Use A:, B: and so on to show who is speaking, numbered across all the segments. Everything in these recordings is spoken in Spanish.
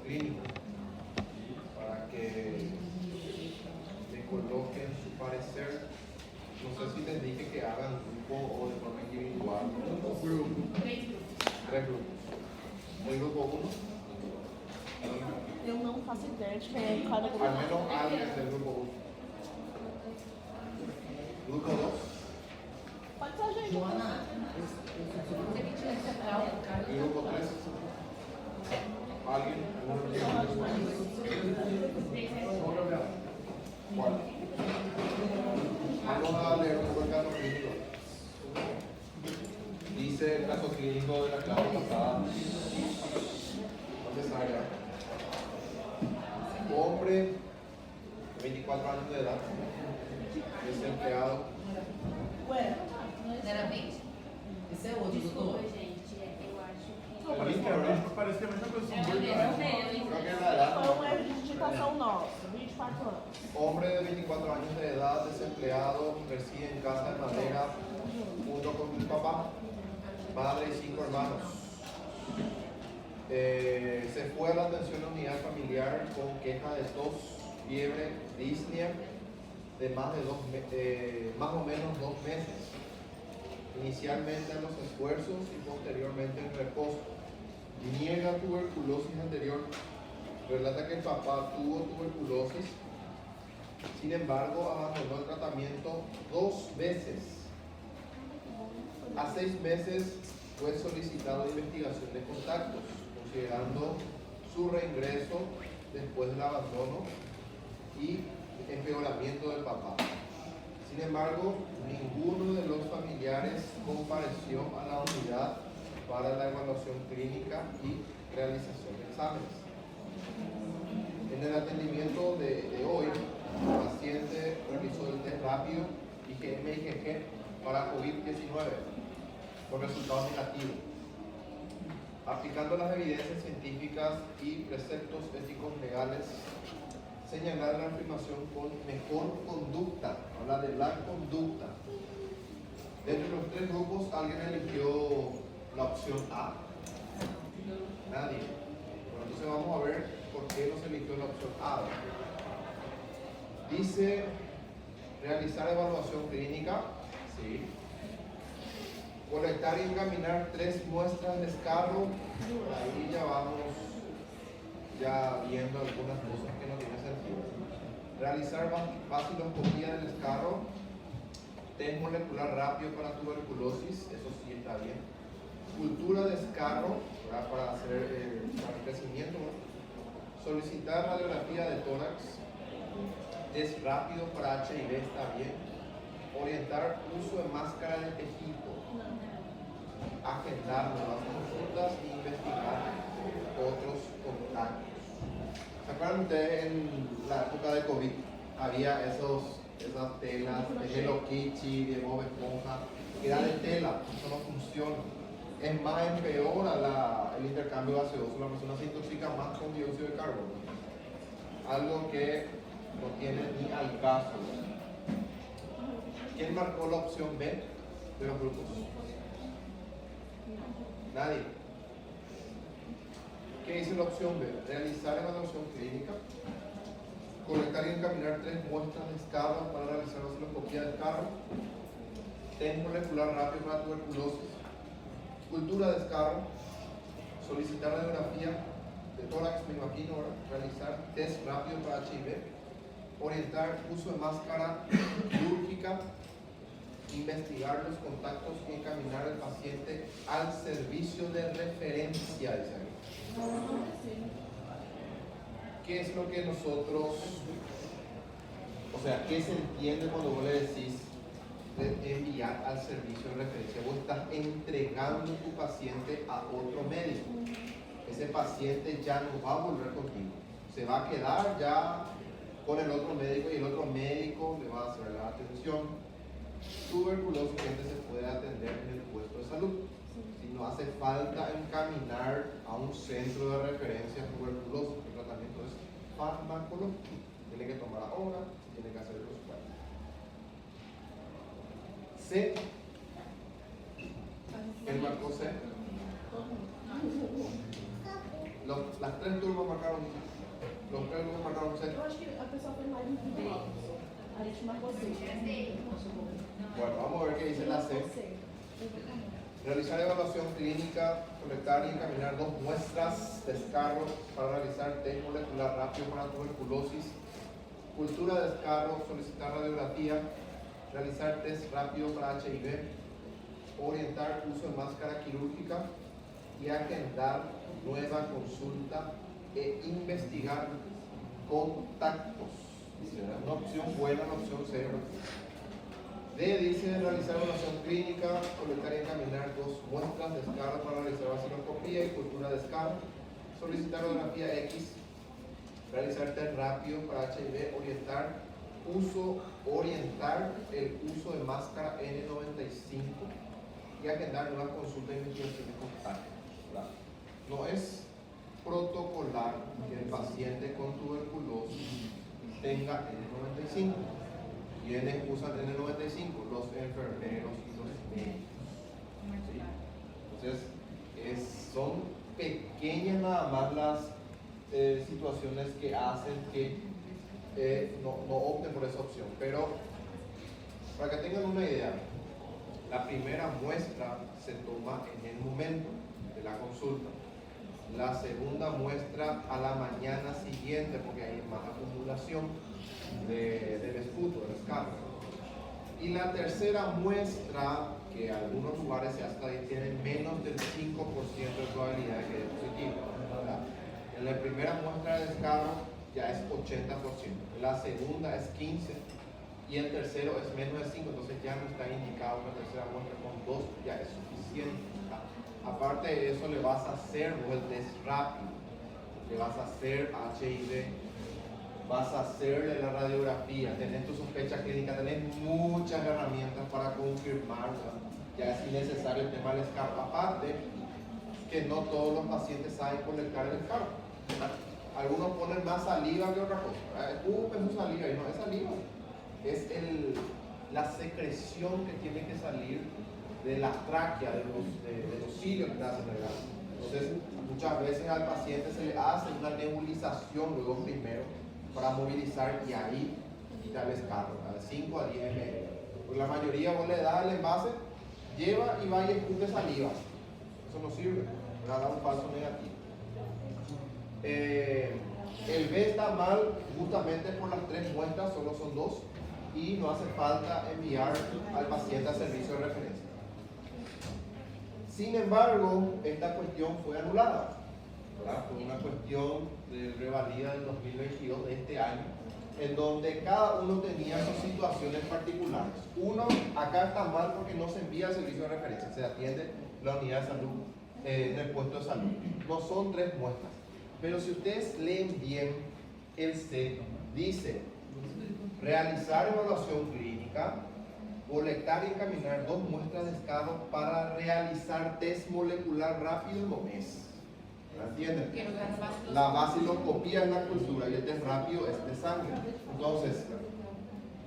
A: clínico para que le coloquen su parecer. No sé si les dije que hagan grupo o de forma individual. Tres grupos. El grupo 1.
B: Eu não faço ideia de quem é cada grupo.
A: Al menos alguien del grupo 1. Grupo 2.
B: Pode ser a gente.
C: Joana,
A: Y grupo 3. ¿Alguien? ¿Cuál? Vamos a leer un poco el caso clínico. Dice el caso clínico de la clase pasada. Necesaria. Hombre de 24 años de edad, desempleado.
B: Ué,
D: Sinceramente,
C: esse é outro, doutor.
E: Parece que é a mesma coisa.
A: Creo que es la edad.
B: foi um erro de digitação nosso. 24 anos.
A: Hombre de 24 años de edad, desempleado, reside en casa de madera junto con su papá, madre y 5 hermanos. Se fue a la atención a unidad familiar con queja de tos, fiebre, disnea de más o menos 2 meses. Inicialmente en los esfuerzos y posteriormente en reposo. Niega tuberculosis anterior. Relata que el papá tuvo tuberculosis. Sin embargo, abandonó el tratamiento 2 veces. A 6 meses fue solicitado investigación de contactos, considerando su reingreso después del abandono y empeoramiento del papá. Sin embargo, ninguno de los familiares compareció a la unidad para la evaluación clínica y realización de exámenes. En el atendimiento de hoy, el paciente realizó el test rápido IgM y IgG para COVID-19 con resultados negativos. Aplicando las evidencias científicas y preceptos éticos legales, señalar la afirmación con mejor conducta, habla de la conducta. De entre los 3 grupos, ¿alguien eligió la opción A? Nadie. Bueno, entonces vamos a ver por qué no se eligió la opción A. Dice realizar evaluación clínica, sí. Colectar y encaminar 3 muestras de escarro, ahí ya vamos viendo algunas cosas que no tienen sentido. Realizar vaciloscopía del escarro, test molecular rápido para tuberculosis, eso sí está bien. Cultura de escarro, ¿verdad? Para hacer para el crecimiento, ¿no? Solicitar radiografía de tórax, test rápido para HIV está bien. Orientar uso de máscara de tejido, agendar nuevas consultas y investigar otros contactos. ¿Se acuerdan ustedes en la época de COVID? Había esas telas de Hello Kitty, de Bob Esponja, que era de tela, eso no funciona. Es más, empeora el intercambio gaseoso, la persona se intoxica más con dióxido de carbono. Algo que no tiene ni al caso. ¿Quién marcó la opción B de los grupos? Nadie. ¿Qué dice la opción B? Realizar evaluación clínica, colectar y encaminar 3 muestras de escarro para realizar vaciloscopía de escarro, test molecular rápido para tuberculosis, cultura de escarro, solicitar radiografía de tórax, me imagino, realizar test rápido para HIV, orientar uso de máscara quirúrgica, investigar los contactos y encaminar al paciente al servicio de referencia, dice ahí. ¿Qué es lo que nosotros, o sea, qué se entiende cuando vos le decís de enviar al servicio de referencia? Vos estás entregando tu paciente a otro médico. Ese paciente ya no va a volver contigo. Se va a quedar ya con el otro médico y el otro médico le va a hacer la atención. Tuberculosis se puede atender en el puesto de salud. Si no hace falta encaminar a un centro de referencia tuberculosis, el tratamiento es farmacológico. Tiene que tomar ahora, tiene que hacer los cuadros. C. ¿Quién marcó C? las tres turmas marcaron, los tres grupos marcaron
B: Eu
A: 7.
B: acho que a pessoa fez mais individual. A gente marcou 6.
A: Bueno, vamos a ver qué dice la C. Realizar evaluación clínica, colectar y encaminar 2 muestras de descargo para realizar test molecular rápido para tuberculosis, cultura de descargo, solicitar radiografía, realizar test rápido para HIV, orientar uso de máscara quirúrgica y agendar nueva consulta e investigar contactos. Una opción buena, una opción cero. D dice realizar evaluación clínica, colectar y encaminar 2 muestras de descargo para realizar vaciloscopía y cultura de descargo, solicitar radiografía X, realizar test rápido para HIV, orientar el uso de máscara N95 y agendar una consulta de investigación de contactos. ¿Verdad? No es protocolar que el paciente con tuberculosis tenga N95. ¿Quiénes usan N95? Los enfermeros y los médicos. ¿Sí? Entonces, son pequeñas nada más las situaciones que hacen que no opten por esa opción. Pero, para que tengan una idea, la primera muestra se toma en el momento de la consulta. La segunda muestra a la mañana siguiente, porque hay más acumulación del esputo, del descargo. Y la tercera muestra, que en algunos lugares se hasta ahí tienen menos del 5% de probabilidad de que dé positivo, ¿verdad? En la primera muestra de descargo ya es 80%, la segunda es 15% y el tercero es menos de 5%, entonces ya no está indicado una tercera muestra con 2, ya es suficiente. ¿Verdad? Aparte de eso, le vas a hacer el test rápido, le vas a hacer HIV, vas a hacerle la radiografía, tenés tu sospecha clínica, tenés muchas herramientas para confirmarla. Ya es innecesario el tema del descargo. Aparte, que no todos los pacientes saben colectar el descargo. Algunos ponen más saliva que otra cosa. Escupen su saliva y no es saliva. Es la secreción que tiene que salir de la tráquea, de los cilios que hacen el gas. Entonces, muchas veces al paciente se le hace una nebulización luego primero para movilizar y ahí quita el descargo, de 5 a 10 ml. Porque la mayoría vos le das el envase, lleva y va y escupe saliva. Eso no sirve, da un falso negativo. El B está mal justamente por las 3 muestras, solo son 2, y no hace falta enviar al paciente a servicio de referencia. Sin embargo, esta cuestión fue anulada, ¿verdad? Fue una cuestión de revalida del 2022 de este año, en donde cada uno tenía sus situaciones particulares. Uno, acá está mal porque no se envía al servicio de referencia, se atiende la unidad de salud en el puesto de salud. No son 3 muestras, pero si ustedes leen bien el C, dice realizar evaluación clínica, colectar y encaminar 2 muestras de descargo para realizar test molecular rápido en mes. ¿Entienden? La vaciloscopía es la cultura y el test rápido es de sangre. Entonces,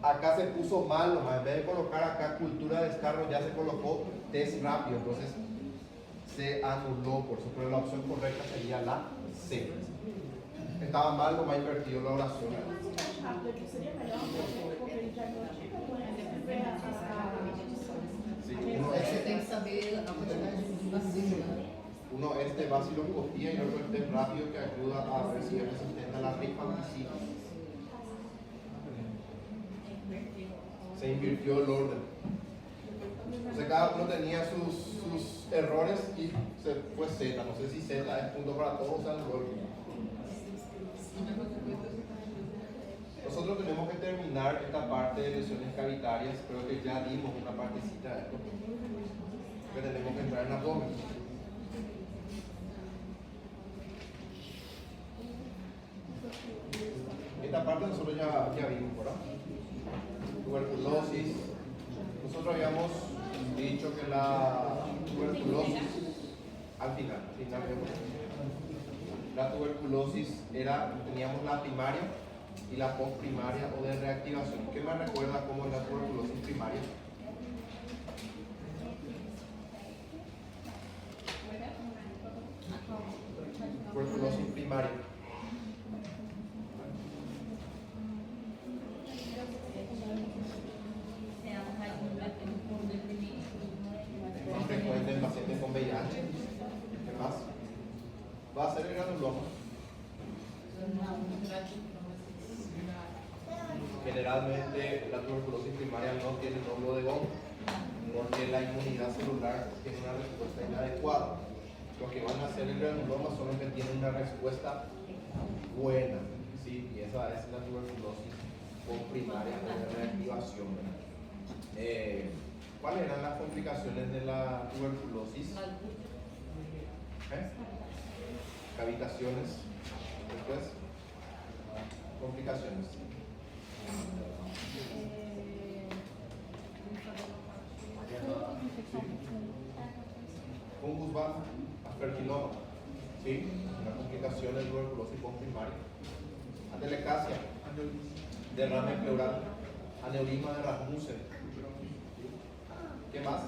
A: acá se puso mal, nomás en vez de colocar acá cultura de descargo, ya se colocó test rápido. Entonces, se anuló por eso, pero la opción correcta sería la C. Estaba mal, nomás invertido la oración.
B: Mais rápido aqui seria melhor, porque ele diagnostica quando vê
A: Sí,
C: Você tem que saber a quantidade de vacina.
A: uno es de vaciloscopía y otro es test rápido que ayuda a ver si es resistente a la rifampicina. Se invirtió el orden. Entonces cada uno tenía sus errores y se fue Z. No sé si Z es punto para todos o sea el orden. Nosotros tenemos que terminar esta parte de lesiones cavitarias. Creo que ya dimos una partecita de esto. Que tenemos que entrar en abdomen. Esta parte nosotros ya vimos, ¿verdad? Tuberculosis. Nosotros habíamos dicho que la tuberculosis, al final vemos. La tuberculosis teníamos la primaria y la postprimaria o de reactivación. ¿Qué me recuerda cómo es la tuberculosis primaria? Tuberculosis primaria. Es más frecuente en pacientes con VIH. ¿Qué más? Va a ser el granuloma. Generalmente la tuberculosis primaria no tiene nódulo de Gong porque la inmunidad celular tiene una respuesta inadecuada. Los que van a hacer el granuloma son los que tienen una respuesta buena, ¿sí? Y esa es la tuberculosis primaria de reactivación. ¿Cuáles eran las complicaciones de la tuberculosis? Cavitaciones, después complicaciones. Fungus bajo, aspergiloma, ¿sí? Una complicación de tuberculosis primaria. Atelecasia, derrame pleural, aneurisma de Rasmussen. ¿Qué más?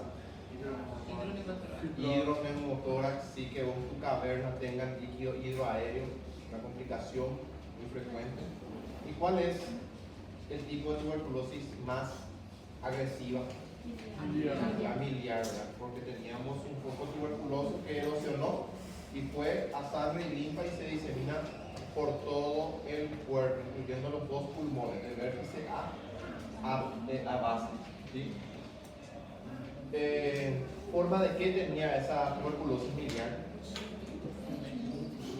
A: Hidroneumotórax, sí, que vos en tu caverna tengan líquido hidroaéreo, una complicación muy frecuente. ¿Y cuál es el tipo de tuberculosis más agresiva? La miliar, ¿verdad? Porque teníamos un foco tuberculoso que erosionó y fue a sangre y linfa y se disemina por todo el cuerpo, incluyendo los dos pulmones, de vértice a base, ¿sí? ¿Forma de qué tenía esa tuberculosis miliar?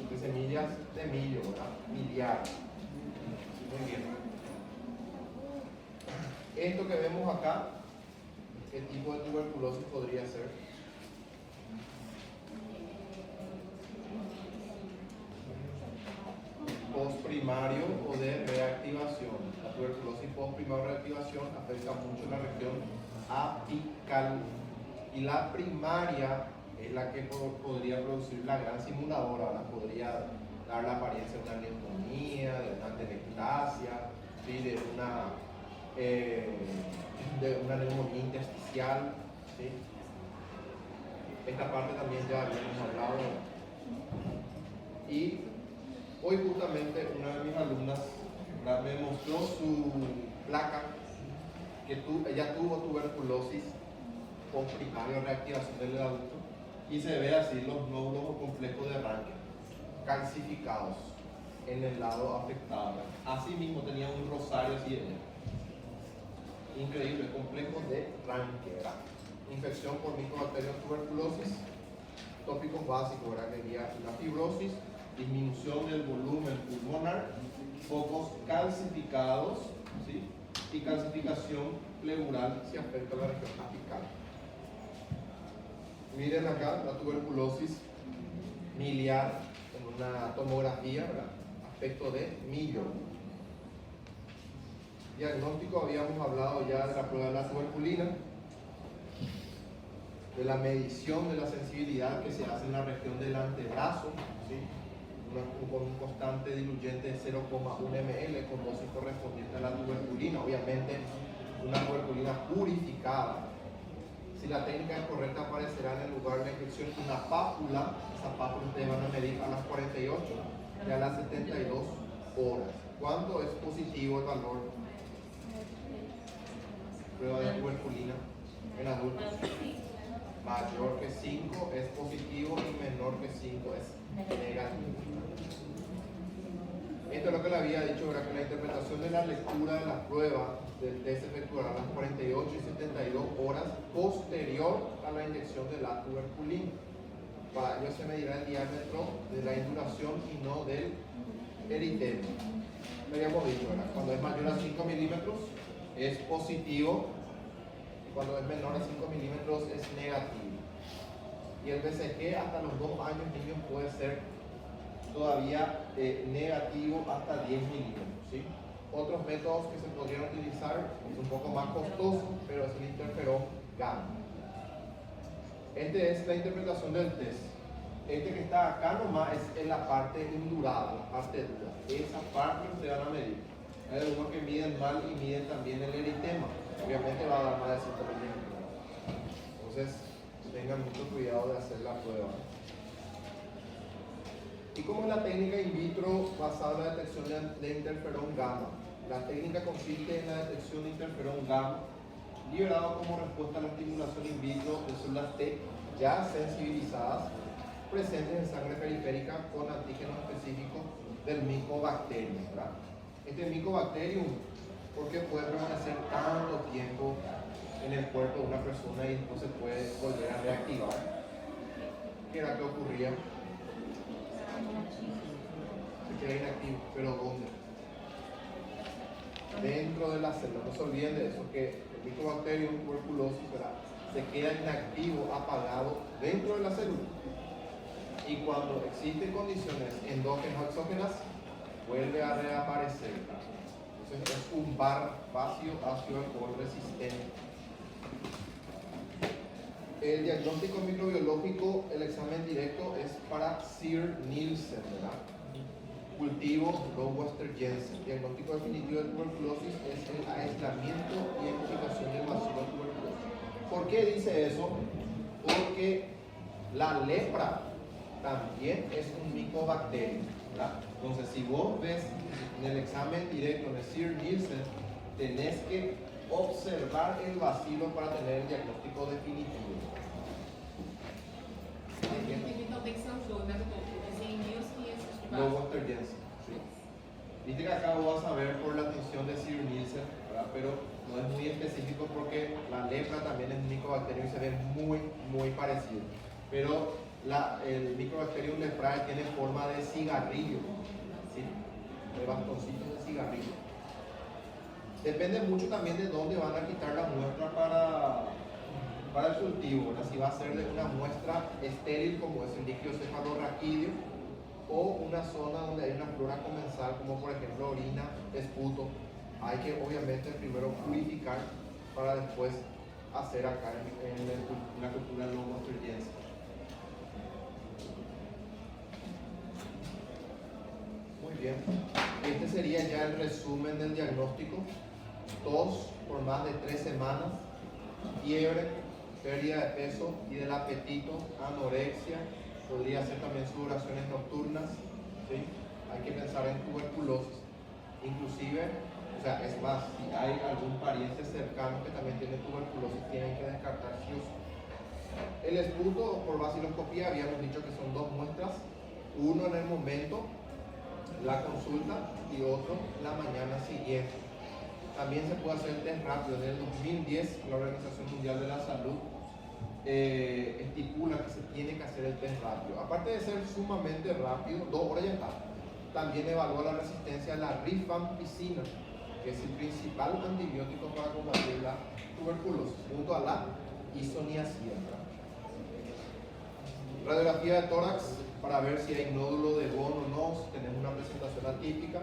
A: De semillas de millo, ¿verdad? Miliar. Muy bien. Esto que vemos acá, ¿qué tipo de tuberculosis podría ser? Postprimario o de reactivación. La tuberculosis postprimario de reactivación afecta mucho la región apical. Y la primaria es la que podría producir la gran simuladora, la podría dar la apariencia de una neumonía, de una atelectasia, ¿sí? de una neumonía intersticial, ¿sí? Esta parte también ya habíamos hablado. Y hoy justamente una de mis alumnas me mostró su placa que ella tuvo tuberculosis postprimaria reactivación del adulto y se ve así los nódulos o complejos de Ranke calcificados en el lado afectado. Así mismo tenía un rosario así ella. Increíble, complejo de Ranke, ¿verdad? Infección por micobacterias tuberculosis, tópicos básicos, ¿verdad? Que sería la fibrosis, disminución del volumen pulmonar, focos calcificados, ¿sí? Y calcificación pleural si afecta la región apical. Miren acá la tuberculosis miliar en una tomografía, ¿verdad? Aspecto de millo. Diagnóstico, habíamos hablado ya de la prueba de la tuberculina, de la medición de la sensibilidad que se hace en la región del antebrazo, ¿sí? Con un constante diluyente de 0,1 ml con dosis correspondiente a la tuberculina, obviamente una tuberculina purificada. Si la técnica es correcta, aparecerá en el lugar de la infección una pápula. Esa pápula ustedes van a medir a las 48 y a las 72 horas. ¿Cuánto es positivo el valor? Prueba de tuberculina en adultos. Mayor que 5 es positivo y menor que 5 es negativo. Esto es lo que le había dicho, ¿verdad? Que la interpretación de la lectura de la prueba del test se efectuará a las 48 y 72 horas posterior a la inyección de la tuberculina. Para ello se medirá el diámetro de la induración y no del eritema. Lo habíamos dicho, ¿verdad? Cuando es mayor a 5 milímetros es positivo y cuando es menor a 5 milímetros es negativo. Y el BCG hasta los 2 años niños puede ser todavía negativo hasta 10 milímetros, ¿sí? Otros métodos que se podrían utilizar es un poco más costoso, pero es el interferón gamma. Esta es la interpretación del test. Este que está acá nomás es en la parte indurada, la parte dura. Esa parte se van a medir. Hay algunos que miden mal y miden también el eritema. Obviamente va a dar más de 5 milímetros. Entonces, tengan mucho cuidado de hacer la prueba. ¿Y cómo es la técnica in vitro basada en la detección de interferón gamma? La técnica consiste en la detección de interferón gamma liberado como respuesta a la estimulación in vitro de células T ya sensibilizadas presentes en sangre periférica con antígenos específicos del Mycobacterium, ¿verdad? Este Mycobacterium, ¿por qué puede permanecer tanto tiempo en el cuerpo de una persona y después se puede volver a reactivar? ¿Qué era que ocurría? Se queda inactivo, pero ¿dónde? Dentro de la célula. No se olviden de eso, que el Mycobacterium tuberculosis, ¿verdad?, se queda inactivo, apagado dentro de la célula. Y cuando existen condiciones endógenas o exógenas, vuelve a reaparecer. Entonces es un bar vacío ácido alcohol resistente. El diagnóstico microbiológico, el examen directo es para Sear-Nielsen, ¿verdad? Cultivo Robuster Jensen. Diagnóstico definitivo de tuberculosis es el aislamiento y identificación del bacilo tuberculosis. ¿Por qué dice eso? Porque la lepra también es un micobacterio, ¿verdad? Entonces, si vos ves en el examen directo de Sear-Nielsen, tenés que observar el bacilo para tener el diagnóstico definitivo.
C: Então tem que ser os dois, né, doutor? Esse Nielsen e esse de
A: Robuster Jensen, sí. Viste que acá vos vas a ver por la atención de Sear-Nielsen, ¿verdad? Pero no es muy específico porque la lepra también es un micobacterio y se ve muy parecido. Pero el Mycobacterium leprae tiene forma de cigarrillo, ¿sí?, de bastoncitos de cigarrillo. Depende mucho también de dónde van a quitar la muestra para el cultivo, ¿verdad? Si va a ser de una muestra estéril como es el líquido cefalorraquídeo o una zona donde hay una flora comensal como por ejemplo orina, esputo. Hay que obviamente primero purificar para después hacer acá en la cultura de Robuster Jensen. Muy bien, este sería ya el resumen del diagnóstico. Tos por más de 3 semanas, fiebre, pérdida de peso y del apetito, anorexia, podría ser también sudoraciones nocturnas, ¿sí? Hay que pensar en tuberculosis, inclusive, o sea, es más, si hay algún pariente cercano que también tiene tuberculosis, tienen que descartar sí o sí. El esputo por vaciloscopía, habíamos dicho que son 2 muestras, uno en el momento, la consulta, y otro la mañana siguiente. También se puede hacer test rápido. En el 2010 la Organización Mundial de la Salud estipula que se tiene que hacer el test rápido. Aparte de ser sumamente rápido, 2 horas ya está. También evalúa la resistencia a la rifampicina, que es el principal antibiótico para combatir la tuberculosis, junto a la isoniazida. Radiografía de tórax para ver si hay nódulo de Bohr o no, si tenemos una presentación atípica.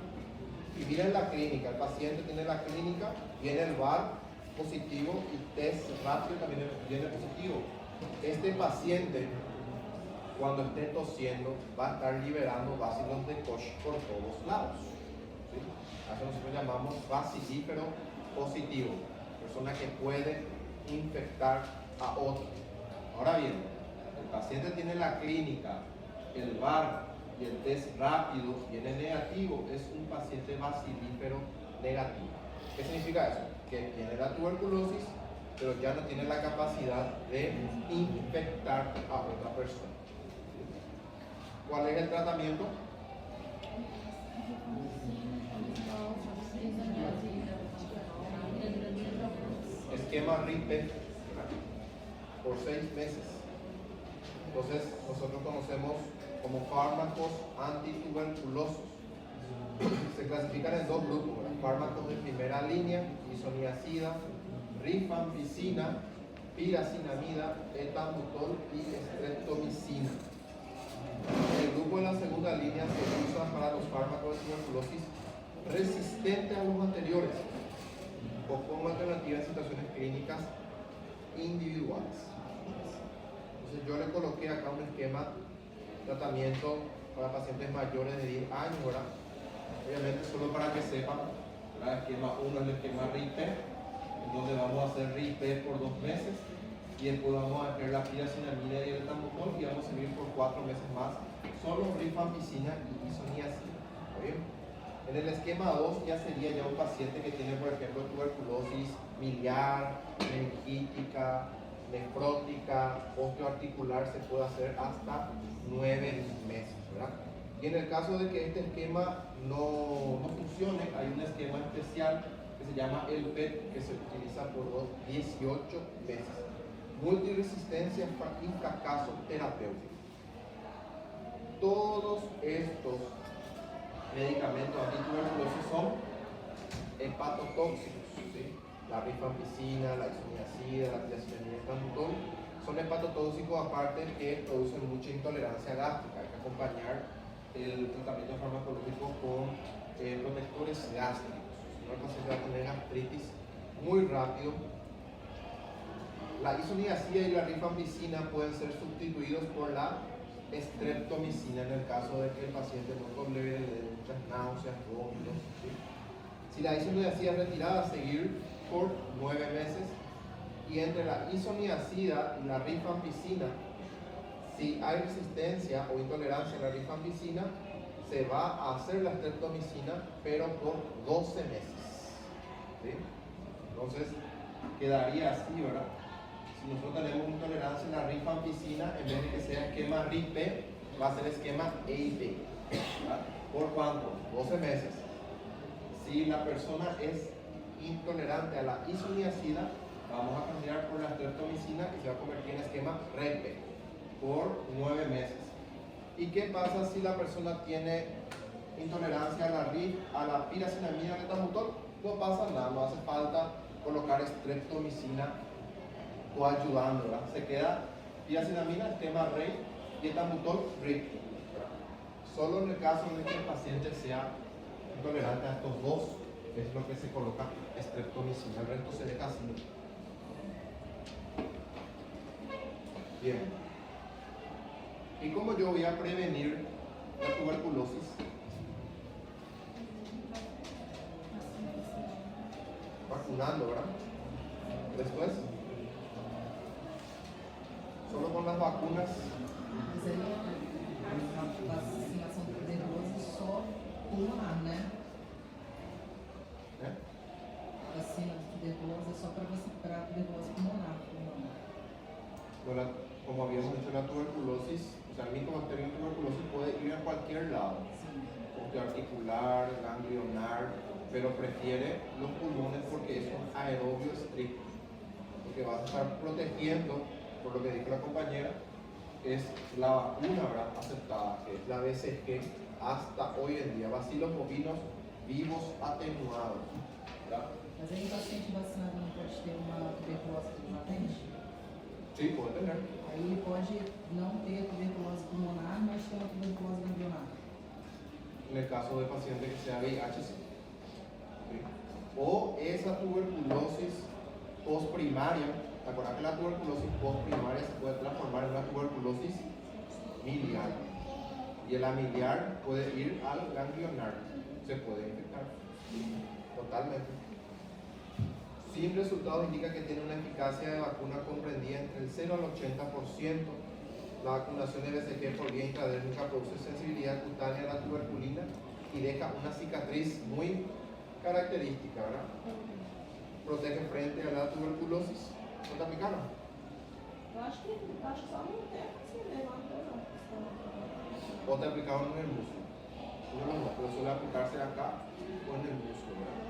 A: Y miren la clínica, el paciente tiene la clínica, viene el VAR positivo y test rápido también viene positivo. Este paciente, cuando esté tosiendo, va a estar liberando bacilos de Koch por todos lados, ¿sí? A eso nosotros llamamos bacilífero positivo, persona que puede infectar a otro. Ahora bien, el paciente tiene la clínica, el VAR y el test rápido viene negativo, es un paciente bacilífero negativo. ¿Qué significa eso? Que tiene la tuberculosis, pero ya no tiene la capacidad de infectar a otra persona. ¿Cuál es el tratamiento? Esquema RIPE por 6 meses. Entonces, nosotros conocemos como fármacos antituberculosos. Se clasifican en 2 grupos, ¿verdad? Fármacos de primera línea, isoniazida, rifampicina, piracinamida, etambutol y streptomicina. El grupo de la segunda línea se usa para los fármacos de tuberculosis resistentes a los anteriores o como alternativa en situaciones clínicas individuales. Entonces yo le coloqué acá un esquema de tratamiento para pacientes mayores de 10 años, ¿verdad? Obviamente solo para que sepan, ¿verdad? Esquema 1 es el esquema RIPE, en donde vamos a hacer RIPE por 2 meses y después vamos a hacer la piracinamida y el etambutol y vamos a seguir por 4 meses más solo rifampicina y isoniazida. ¿Está bien? En el esquema 2 ya sería ya un paciente que tiene, por ejemplo, tuberculosis miliar, meningítica, nefrótica, osteoarticular, se puede hacer hasta 9 meses, ¿verdad? Y en el caso de que este esquema no funcione, hay un esquema especial que se llama el PET, que se utiliza por los 18 meses. Multiresistencia y fracaso terapéutico. Todos estos medicamentos antituberculosis son hepatotóxicos, ¿sí? La rifampicina, la isoniazida, la tiazinamida, etambutol son hepatotóxicos, aparte que producen mucha intolerancia gástrica. Hay que acompañar el tratamiento farmacológico con protectores gástricos. Si no, el paciente va a tener gastritis muy rápido. La isoniazida y la rifampicina pueden ser sustituidos por la streptomicina en el caso de que el paciente no tolere muchas náuseas, vómitos, ¿sí? Si la isoniazida es retirada, seguir por 9 meses. Y entre la isoniazida y la rifampicina, si hay resistencia o intolerancia a la rifampicina, se va a hacer la streptomicina, pero por 12 meses, ¿sí? Entonces quedaría así, ¿verdad? Si nosotros tenemos intolerancia a la rifampicina, en vez de que sea esquema RIP, va a ser esquema EIP. ¿Verdad? ¿Por cuánto? 12 meses. Si la persona es intolerante a la isoniazida, vamos a cambiar por la streptomicina y se va a convertir en esquema REP por 9 meses. ¿Y qué pasa si la persona tiene intolerancia a la piracinamida o etambutol? No pasa nada, no hace falta colocar streptomicina o ayudando, ¿verdad? Se queda piracinamina, esquema REP y etambutol RIP. Solo en el caso de que el paciente sea intolerante a estos dos es lo que se coloca streptomicina, el resto se deja así. Bien. ¿Y cómo yo voy a prevenir la tuberculosis? Vacunando, ¿verdad? Después, solo con las vacunas.
D: Mas aí a vacinação do tuberculose só pulmonar, né?
A: ¿Eh?
D: A vacina de tuberculose é só para tuberculose pulmonar.
A: Como habíamos dicho, la tuberculosis, o sea, el micobacterio en tuberculosis puede ir a cualquier lado, osteoarticular, ganglionar, pero prefiere los pulmones porque es un aerobio estricto, porque va a estar protegiendo, por lo que dijo la compañera, es la vacuna, ¿verdad?, aceptada, que es la BCG hasta hoy en día, bacilos bovinos vivos atenuados, ¿verdad?
D: Mas aí o paciente vacinado não pode ter uma tuberculose latente?
A: Sí, puede tener.
D: Aí ele pode não ter tuberculose pulmonar, mas ter uma tuberculose ganglionar.
A: En el caso de paciente que sea VIH, sí. ¿Sí? O esa tuberculosis postprimaria, ¿te acuerdas que la tuberculosis postprimaria se puede transformar en una tuberculosis miliar? Y el miliar puede ir al ganglionar, se puede infectar. ¿Sí? Totalmente. Sin resultados indica que tiene una eficacia de vacuna comprendida entre el 0 al 80%. La vacunación de BCG por vía intradérmica produce sensibilidad cutánea a la tuberculina y deja una cicatriz muy característica, ¿verdad? Protege frente a la tuberculosis. ¿No te aplicaron?
B: Eu acho que só não tem assim, levanta não.
A: O te aplicaron en el músculo. No, pero suele aplicarse acá o en el músculo, ¿verdad?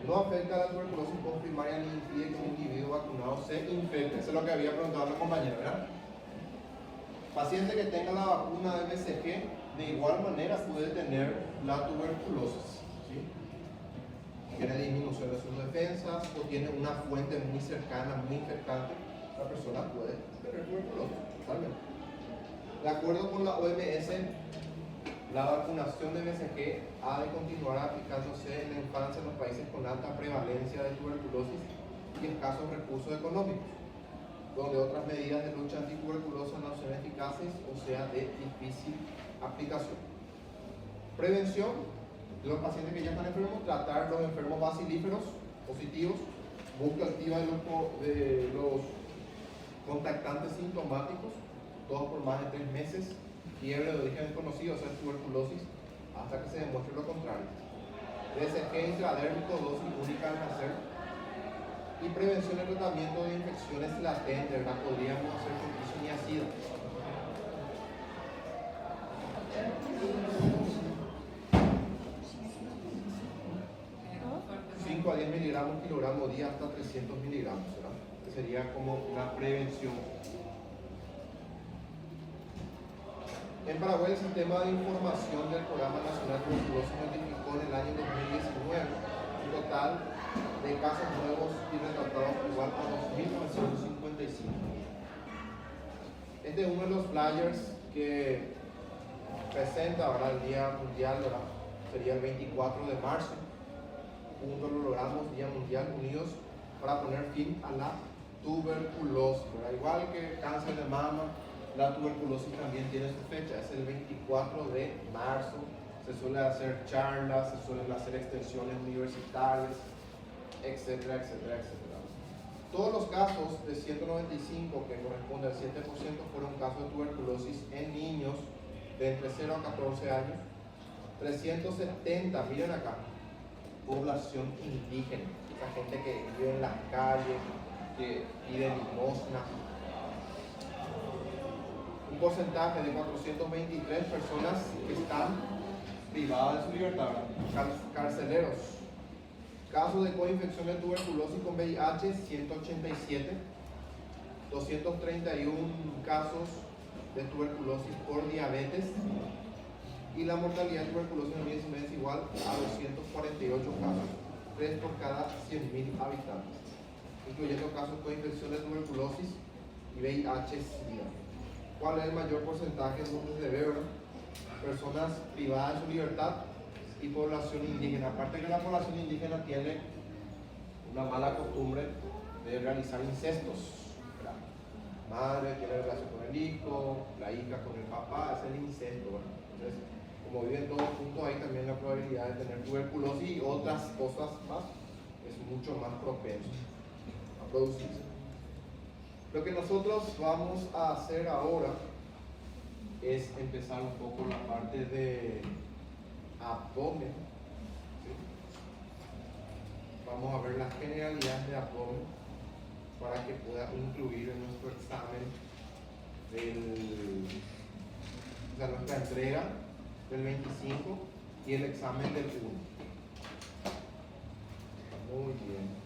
A: No afecta a la tuberculosis postprimaria ni impide que un individuo vacunado se infecte. Eso es lo que había preguntado la compañera, ¿verdad? Paciente que tenga la vacuna de BCG, de igual manera puede tener la tuberculosis, ¿sí? Tiene disminución de sus defensas o tiene una fuente muy cercana, muy infectante, la persona puede tener tuberculosis, totalmente. De acuerdo con la OMS, la vacunación de BCG ha de continuar aplicándose en la infancia en los países con alta prevalencia de tuberculosis y escasos recursos económicos, donde otras medidas de lucha antituberculosa no son eficaces o sea de difícil aplicación. Prevención de los pacientes que ya están enfermos: tratar los enfermos bacilíferos positivos, búsqueda activa de los contactantes sintomáticos, tos por más de 3 meses, fiebre de origen desconocido, o sea, tuberculosis, hasta que se demuestre lo contrario. DSG intradérmico, dosis única al nacer. Y prevención y tratamiento de infecciones latentes, ¿verdad? Podríamos hacer con isoniazida. 5 a 10 miligramos kilogramo día hasta 300 miligramos, ¿verdad? Que sería como una prevención. En Paraguay, el Sistema de Información del Programa Nacional de Tuberculosis notificó en el año 2019 un total de casos nuevos y retratados igual a 2.955. Este es uno de los flyers que presenta ahora el Día Mundial, ¿verdad? Sería el 24 de marzo. Juntos lo logramos, Día Mundial Unidos para poner fin a la tuberculosis, ¿verdad? Igual que cáncer de mama, la tuberculosis también tiene su fecha, es el 24 de marzo. Se suelen hacer charlas, se suelen hacer extensiones universitarias, etcétera, etcétera, etcétera. Todos los casos de 195, que corresponde al 7%, fueron casos de tuberculosis en niños de entre 0 a 14 años. 370, miren acá, población indígena, esa gente que vive en las calles, que pide limosna. Un porcentaje de 423 personas que están privadas de su libertad, carceleros. Casos de coinfección de tuberculosis con VIH, 187. 231 casos de tuberculosis por diabetes. Y la mortalidad de tuberculosis en 2019 es igual a 248 casos, 3 por cada 100.000 habitantes, incluyendo casos con infección de tuberculosis y VIH-Sida. ¿Cuál es el mayor porcentaje donde se ve, verdad? Personas privadas de su libertad y población indígena. Aparte que la población indígena tiene una mala costumbre de realizar incestos, ¿verdad? Madre tiene relación con el hijo, la hija con el papá, es el incesto, ¿verdad? Entonces, como viven todos juntos, hay también la probabilidad de tener tuberculosis y otras cosas más, es mucho más propenso a producirse. Lo que nosotros vamos a hacer ahora es empezar un poco la parte de abdomen. ¿Sí? Vamos a ver las generalidades de abdomen para que pueda incluir en nuestro examen nuestra entrega del 25 y el examen del 1. Muy bien.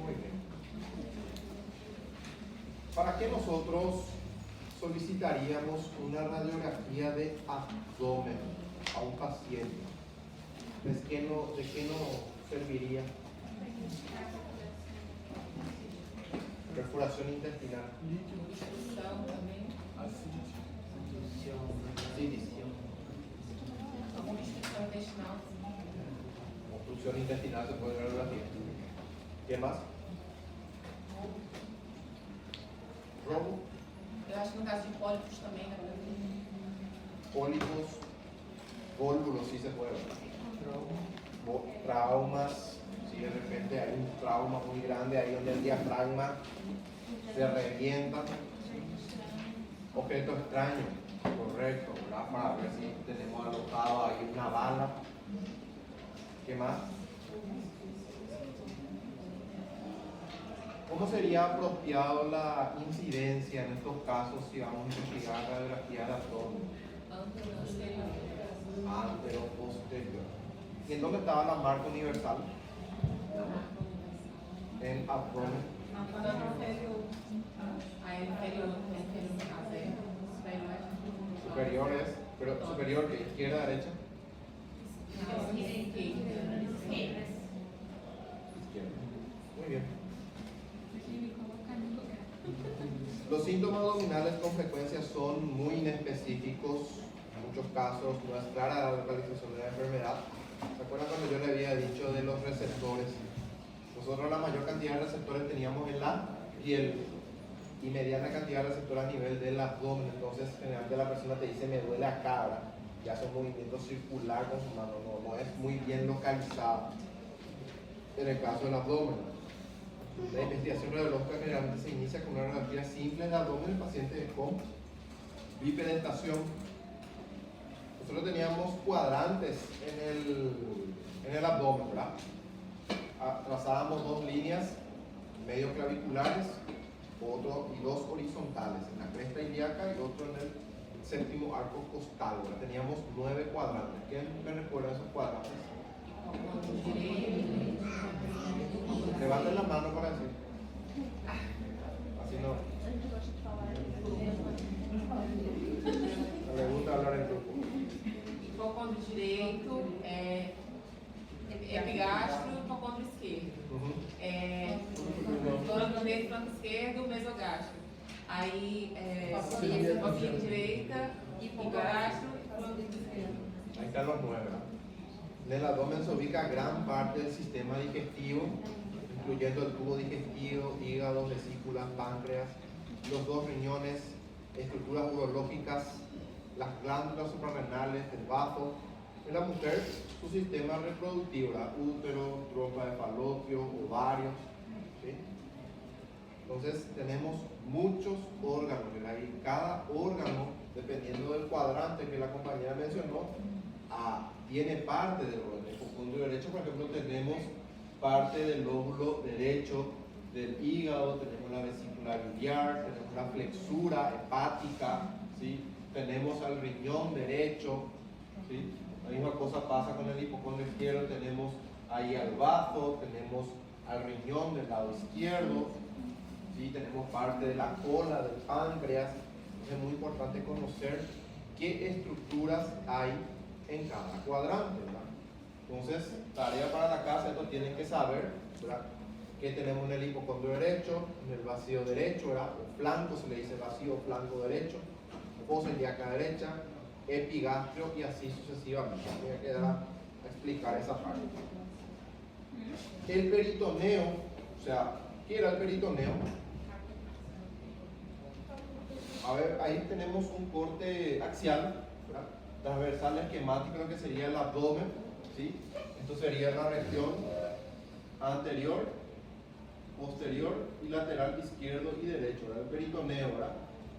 A: Muy bien. ¿Para qué nosotros solicitaríamos una radiografía de abdomen a un paciente? ¿De qué no serviría? Perforación intestinal.
C: Nutrição também.
A: Silicio.
C: Alguma restrição intestinal.
A: Obstrucción intestinal se puede radiografía. ¿Qué más? Robo.
C: Eu acho que no caso de pólipos também, né?
A: Pólipos. Vólvulos sí se puede ver. Traumas. Si de repente hay un trauma muy grande ahí donde el diafragma se revienta. Objeto extraño. Correcto, ¿verdad? Para ver si tenemos alojado ahí una bala. ¿Qué más? ¿Cómo sería apropiado la incidencia en estos casos si vamos a investigar radiografía de abdomen? Antero-posterior. ¿Y en dónde estaba la marca universal? En abdomen.
C: Aí inferior no caso é
A: Superior es, pero superior que izquierda, derecha.
C: Izquierda.
A: Izquierda. Muy bien. Los síntomas abdominales con frecuencia son muy inespecíficos. En muchos casos no es clara la localización de la enfermedad. ¿Se acuerdan cuando yo le había dicho de los receptores? Nosotros la mayor cantidad de receptores teníamos en la piel. y medir la cantidad de receptores a nivel del abdomen. Entonces, generalmente la persona te dice, me duele acá, ¿verdad? Y hace un movimiento circular con su mano, no es muy bien localizado en el caso del abdomen. La investigación radiológica generalmente se inicia con una radiografía simple del abdomen del paciente con bipedestación. Nosotros teníamos cuadrantes en el abdomen, ¿verdad? Trazábamos dos líneas medio claviculares, otro y dos horizontales, en la cresta ilíaca y otro en el séptimo arco costal, ¿verdad? Teníamos 9 cuadrantes. ¿Quién me recuerda esos cuadrantes? Levanten la mano para decir. Así no. No le gusta hablar en grupo.
C: Hipocôndrio direito, epigastro, hipocôndrio esquerdo. Flanco direito, flanco esquerdo, mesogastro. Aí, hipocôndrio direita, hipogastro e flanco esquerdo.
A: Ahí están los 9, ¿verdad? En el abdomen se ubica gran parte del sistema digestivo, incluyendo el tubo digestivo, hígado, vesículas, páncreas, los 2 riñones, estructuras urológicas, las glándulas suprarrenales, el bazo. En la mujer, su sistema reproductivo, ¿verdad? Útero, trompa de falopio, ovarios, ¿sí? Entonces tenemos muchos órganos, ¿verdad? Y cada órgano, dependiendo del cuadrante que la compañera mencionó, tiene parte del órgano. En el hipocondrio derecho, por ejemplo, tenemos parte del lóbulo derecho del hígado, tenemos la vesícula biliar, tenemos la flexura hepática, ¿sí? Tenemos al riñón derecho, ¿sí? La misma cosa pasa con el hipocondrio izquierdo, tenemos ahí al bazo, tenemos al riñón del lado izquierdo, ¿sí? Tenemos parte de la cola del páncreas. Entonces es muy importante conocer qué estructuras hay en cada cuadrante, ¿verdad? Entonces, tarea para la casa, esto tienen que saber, ¿verdad? Que tenemos en el hipocondrio derecho, en el vacío derecho, ¿verdad? O flanco, se le dice vacío flanco derecho, fosa ilíaca derecha, epigastrio y así sucesivamente. Voy a quedar a explicar esa parte. El peritoneo, o sea, ¿qué era el peritoneo? A ver, ahí tenemos un corte axial, ¿verdad? Transversal esquemático, lo que sería el abdomen, ¿sí? Esto sería la región anterior, posterior y lateral izquierdo y derecho, ¿verdad? El peritoneo, ¿verdad?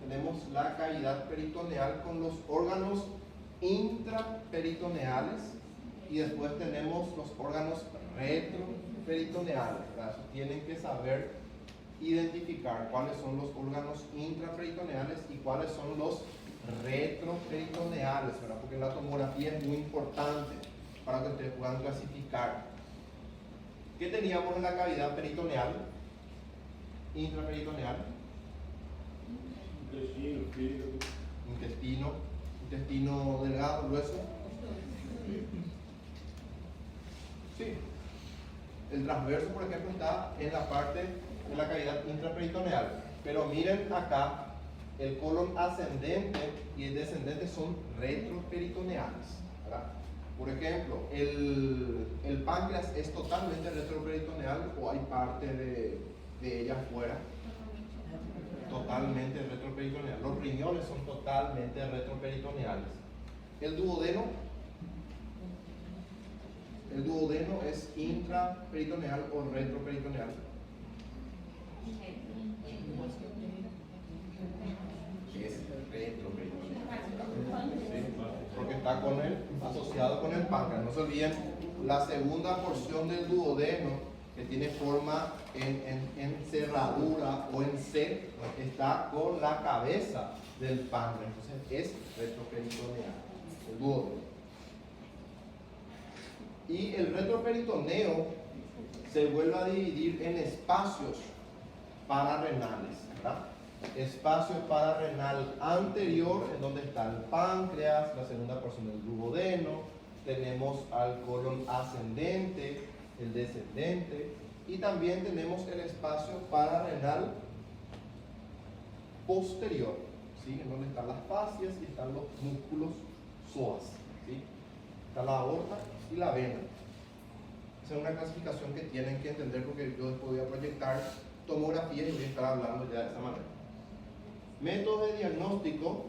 A: Tenemos la cavidad peritoneal con los órganos intraperitoneales y después tenemos los órganos retroperitoneales, ¿verdad? Eso tienen que saber identificar cuáles son los órganos intraperitoneales y cuáles son los retroperitoneales, ¿verdad? Porque la tomografía es muy importante para que ustedes puedan clasificar. ¿Qué teníamos en la cavidad peritoneal? Intraperitoneal. Intestino delgado, grueso. Sí. El transverso, por ejemplo, está en la parte de la cavidad intraperitoneal. Pero miren acá, el colon ascendente y el descendente son retroperitoneales, ¿verdad? Por ejemplo, el páncreas es totalmente retroperitoneal o hay parte de ella afuera. Totalmente retroperitoneal. Los riñones son totalmente retroperitoneales. El duodeno es intraperitoneal o retroperitoneal. Es retroperitoneal. ¿Sí? Porque está asociado con el páncreas. No se olviden, la segunda porción del duodeno, que tiene forma en cerradura o en C, está con la cabeza del páncreas. Entonces es retroperitoneal, el duodeno. Y el retroperitoneo se vuelve a dividir en espacios pararenales, ¿verdad? Espacio pararenal anterior, en donde está el páncreas, la segunda porción del duodeno, tenemos al colon ascendente, el descendente, y también tenemos el espacio pararenal posterior, ¿sí? En donde están las fascias y están los músculos psoas, ¿sí? Está la aorta y la vena. Esa es una clasificación que tienen que entender, porque yo después voy a proyectar tomografía y voy a estar hablando ya de esa manera. Métodos de diagnóstico,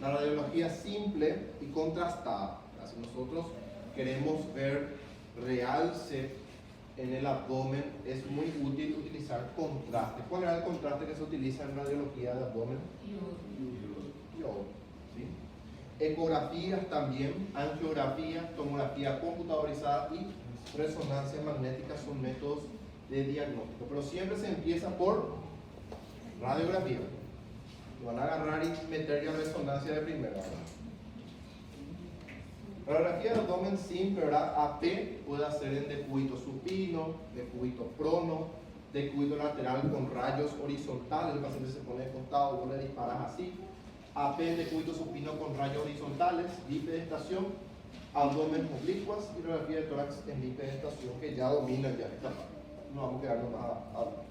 A: la radiología simple y contrastada. Si nosotros queremos ver realce en el abdomen, es muy útil utilizar contraste. ¿Cuál era el contraste que se utiliza en radiología de abdomen? Yodo. ¿Sí? Ecografías también, angiografía, tomografía computadorizada y resonancia magnética son métodos de diagnóstico. Pero siempre se empieza por radiografía. Van a agarrar y meter ya resonancia de primera, ¿verdad? Radiografía de abdomen simple, ¿verdad? AP puede hacer en decúbito supino, decúbito prono, decúbito lateral con rayos horizontales. El paciente se pone de costado, vos le disparas así. AP en decúbito supino con rayos horizontales, bipedestación, abdomen oblicuas y radiografía de tórax en bipedestación, que ya domina ya esta parte. No vamos a quedarnos más a hablar.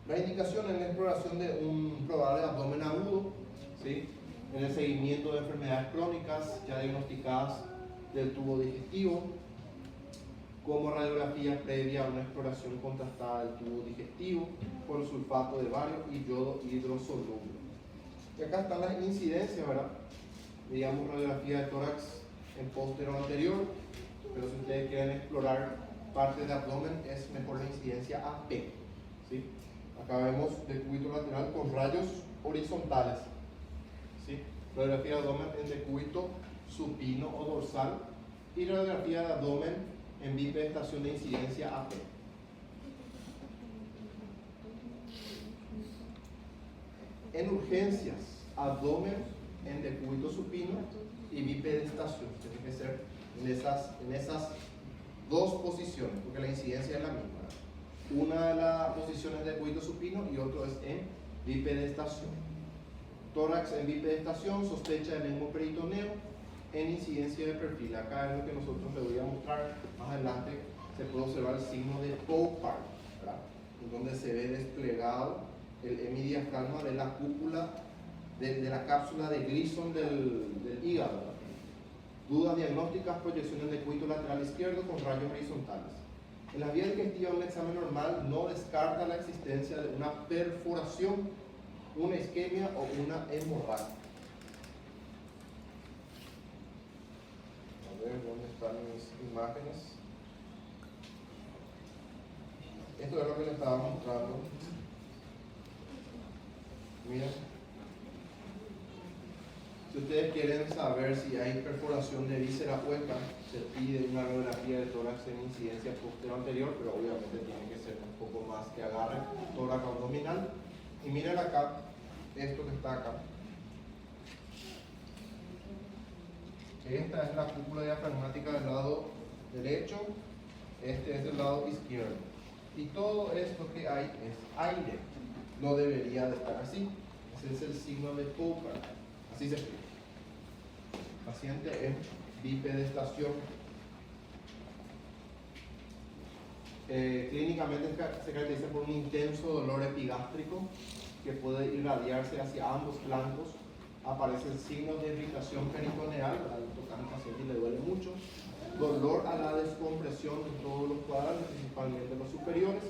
A: La indicación en la exploración de un probable abdomen agudo, ¿sí? En el seguimiento de enfermedades crónicas ya diagnosticadas del tubo digestivo, como radiografía previa a una exploración contrastada del tubo digestivo con sulfato de bario y yodo hidrosoluble. Y acá están las incidencias, ¿verdad? Digamos radiografía de tórax en póstero anterior, pero si ustedes quieren explorar parte del abdomen es mejor la incidencia AP, ¿sí? Acá vemos decúbito lateral con rayos horizontales, ¿sí? Radiografía de abdomen en decúbito supino o dorsal y radiografía de abdomen en bipedestación de incidencia AP. En urgencias, abdomen en decúbito supino y bipedestación. Tiene que ser en esas dos posiciones, porque la incidencia es la misma. Una de las posiciones de decúbito supino y otro es en bipedestación. Tórax en bipedestación, sospecha de lengua-peritoneo en incidencia de perfil. Acá es lo que nosotros les voy a mostrar más adelante. Se puede observar el signo de Poupart, ¿verdad? En donde se ve desplegado el hemidiafragma de la cúpula de la cápsula de Gleason del hígado, ¿verdad? Dudas diagnósticas, proyección en decúbito lateral izquierdo con rayos horizontales. En la vía digestiva, un examen normal no descarta la existencia de una perforación, una isquemia o una hemorragia. A ver dónde están mis imágenes. Esto es lo que les estaba mostrando. Miren. Si ustedes quieren saber si hay perforación de víscera hueca, se pide una radiografía de tórax en incidencia postero anterior, pero obviamente tiene que ser un poco más que agarre tórax abdominal. Y miren acá, esto que está acá. Esta es la cúpula diafragmática del lado derecho, este es del lado izquierdo. Y todo esto que hay es aire. No debería de estar así. Ese es el signo de Poupart. Así se escribe. Paciente en bipedestación. Clínicamente se caracteriza por un intenso dolor epigástrico que puede irradiarse hacia ambos flancos. Aparecen signos de irritación peritoneal, al tocar al paciente y le duele mucho. Dolor a la descompresión de todos los cuadrantes, principalmente los superiores.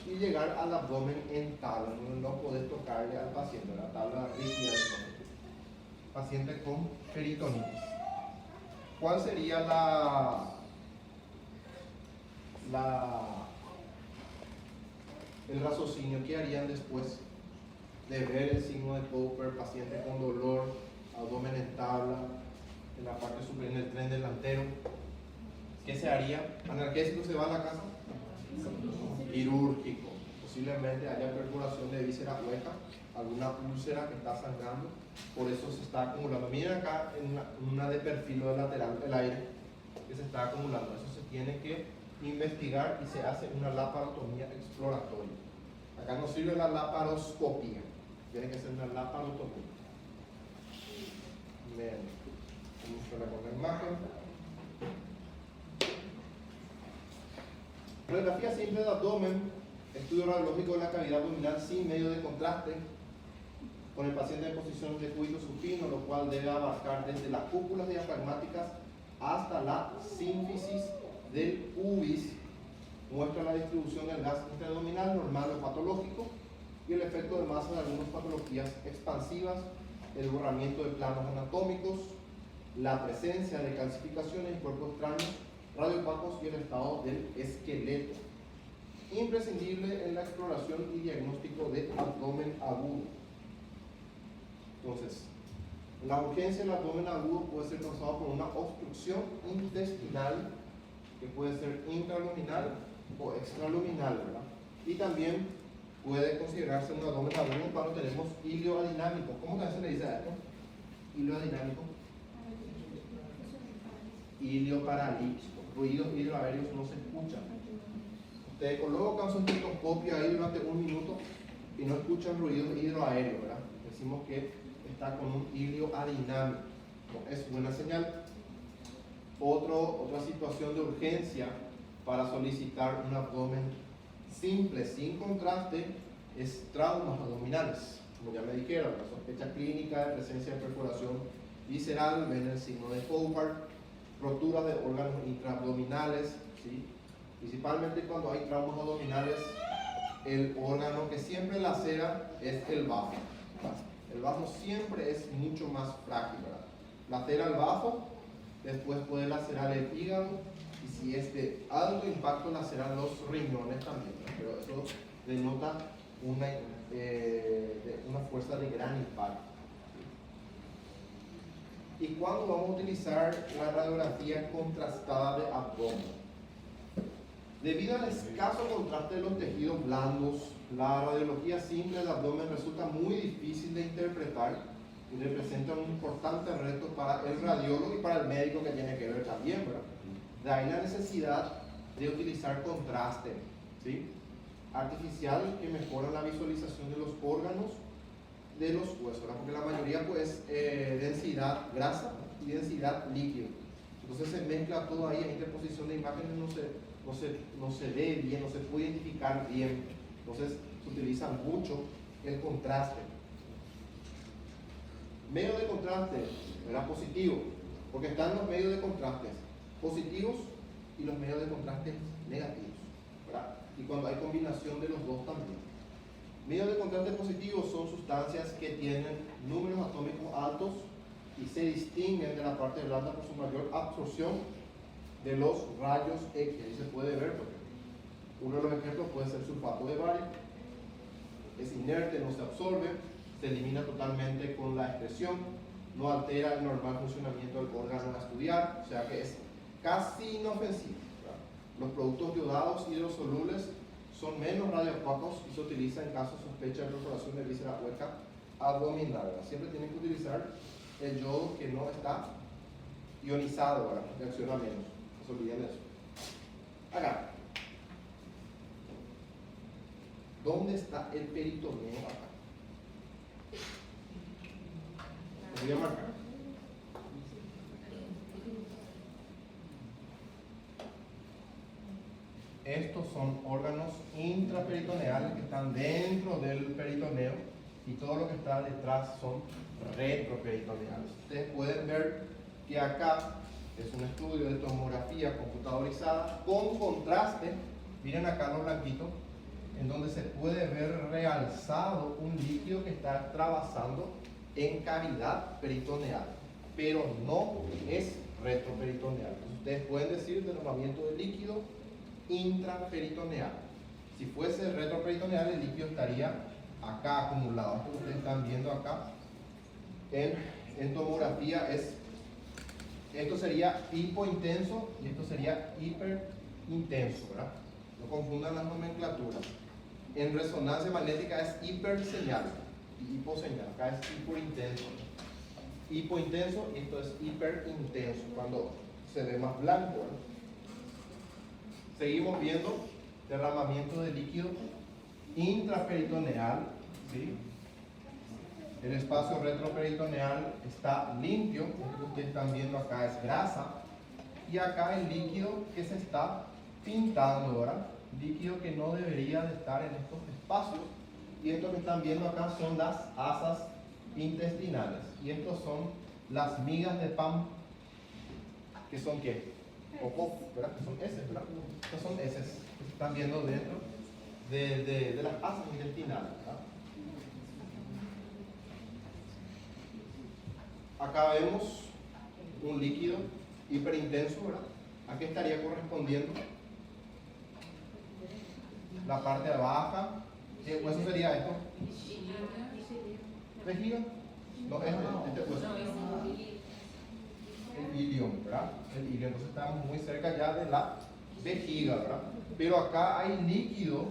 A: Y llegar al abdomen en tabla, no podés tocarle al paciente, la tabla rígida del abdomen. Paciente con peritonitis. ¿Cuál sería el raciocinio que harían después de ver el signo de Poupart, paciente con dolor, abdomen en tabla, en la parte superior, en el tren delantero? ¿Qué se haría? ¿Analgésico se va a la casa? Quirúrgico. Posiblemente haya perforación de víscera hueca, alguna úlcera que está sangrando, por eso se está acumulando. Miren acá en una de perfil o de lateral el aire que se está acumulando. Eso se tiene que investigar y se hace una laparotomía exploratoria. Acá no sirve la laparoscopía, tiene que ser una laparotomía. Bien, vamos con la imagen. Radiografía simple de abdomen, estudio radiológico de la cavidad abdominal sin medio de contraste, con el paciente en posición de decúbito supino, lo cual debe abarcar desde las cúpulas diafragmáticas hasta la sínfisis del pubis. Muestra la distribución del gas intraabdominal normal o patológico. y el efecto de masa de algunas patologías expansivas, el borramiento de planos anatómicos, la presencia de calcificaciones y cuerpos extraños, radioopacos y el estado del esqueleto. Imprescindible en la exploración y diagnóstico de abdomen agudo. Entonces, la urgencia del abdomen agudo puede ser causada por una obstrucción intestinal que puede ser intraluminal o extraluminal, ¿verdad? Y también puede considerarse un abdomen agudo cuando tenemos hilo adinámico. ¿Cómo que se le dice a esto? Hilo adinámico. Hilo paralítico. Ruidos hidroaéreos no se escuchan. Ustedes colocan su estetoscopio ahí durante un minuto y no escuchan ruidos hidroaéreos, ¿verdad? Decimos que está con un hilo adinámico. Es buena señal. Otra situación de urgencia para solicitar un abdomen simple, sin contraste, es traumas abdominales. Como ya me dijeron, la sospecha clínica de presencia de perforación visceral, ven el signo de Hobart, rotura de órganos intraabdominales, ¿sí? Principalmente cuando hay traumas abdominales, el órgano que siempre lacera es el bajo. El bajo siempre es mucho más frágil, ¿verdad? Lacera el bajo, después puede lacerar el hígado, y si es de alto impacto, lacerar los riñones también, ¿verdad? Pero eso denota una fuerza de gran impacto. ¿Y cuándo vamos a utilizar la radiografía contrastada de abdomen? Debido al escaso contraste de los tejidos blandos, la radiología simple del abdomen resulta muy difícil de interpretar y representa un importante reto para el radiólogo y para el médico que tiene que ver también, ¿verdad? De ahí la necesidad de utilizar contraste, ¿sí? Artificial que mejora la visualización de los órganos de los huesos, ¿verdad? Porque la mayoría pues densidad grasa y densidad líquido. Entonces se mezcla todo ahí, en interposición de imágenes no se ve bien, no se puede identificar bien. Entonces se utiliza mucho el contraste. Medio de contraste, ¿verdad? Positivo, porque están los medios de contraste positivos y los medios de contraste negativos, ¿verdad? Y cuando hay combinación de los dos también. Medios de contraste positivos son sustancias que tienen números atómicos altos y se distinguen de la parte blanda por su mayor absorción de los rayos X. Ahí se puede ver, porque uno de los ejemplos puede ser sulfato de bario. Es inerte, no se absorbe, se elimina totalmente con la excreción, no altera el normal funcionamiento del órgano a estudiar, o sea que es casi inofensivo, ¿verdad? Los productos yodados hidrosolubles son menos radioopacos y se utiliza en caso de sospecha de perforación de víscera hueca abdominal, ¿verdad? Siempre tienen que utilizar el yodo que no está ionizado, ¿verdad? Reacciona menos, no se olviden de eso. Acá, ¿dónde está el peritoneo acá? Lo voy a marcar. Estos son órganos intraperitoneales que están dentro del peritoneo y todo lo que está detrás son retroperitoneales. Ustedes pueden ver que acá es un estudio de tomografía computadorizada con contraste. Miren acá lo blanquito, en donde se puede ver realzado un líquido que está trabajando en cavidad peritoneal, pero no es retroperitoneal. Ustedes pueden decir derramamiento de líquido intraperitoneal. Si fuese retroperitoneal, el líquido estaría acá acumulado. Esto que ustedes están viendo acá en tomografía esto sería hipointenso y esto sería hiperintenso, ¿verdad? No confundan las nomenclaturas. En resonancia magnética es hiperseñal y hiposeñal. Acá es hiperintenso. Hipointenso y esto es hiperintenso, cuando se ve más blanco, ¿verdad? Seguimos viendo derramamiento de líquido intraperitoneal, ¿sí? El espacio retroperitoneal está limpio, lo que ustedes están viendo acá es grasa, y acá el líquido que se está pintando, ¿verdad? Líquido que no debería de estar en estos espacios, y esto que están viendo acá son las asas intestinales, y estos son las migas de pan, que son ¿qué? Popó, ¿verdad? Que son heces, ¿verdad? Estos son heces que se están viendo dentro de las asas intestinales, ¿verdad? Acá vemos un líquido hiperintenso, ¿verdad? ¿A qué estaría correspondiendo? La parte baja. ¿Qué hueso sería esto? ¿Vejiga? No, este hueso. El ilion, ¿verdad? El ilion. Entonces estamos muy cerca ya de la vejiga, ¿verdad? Pero acá hay líquido,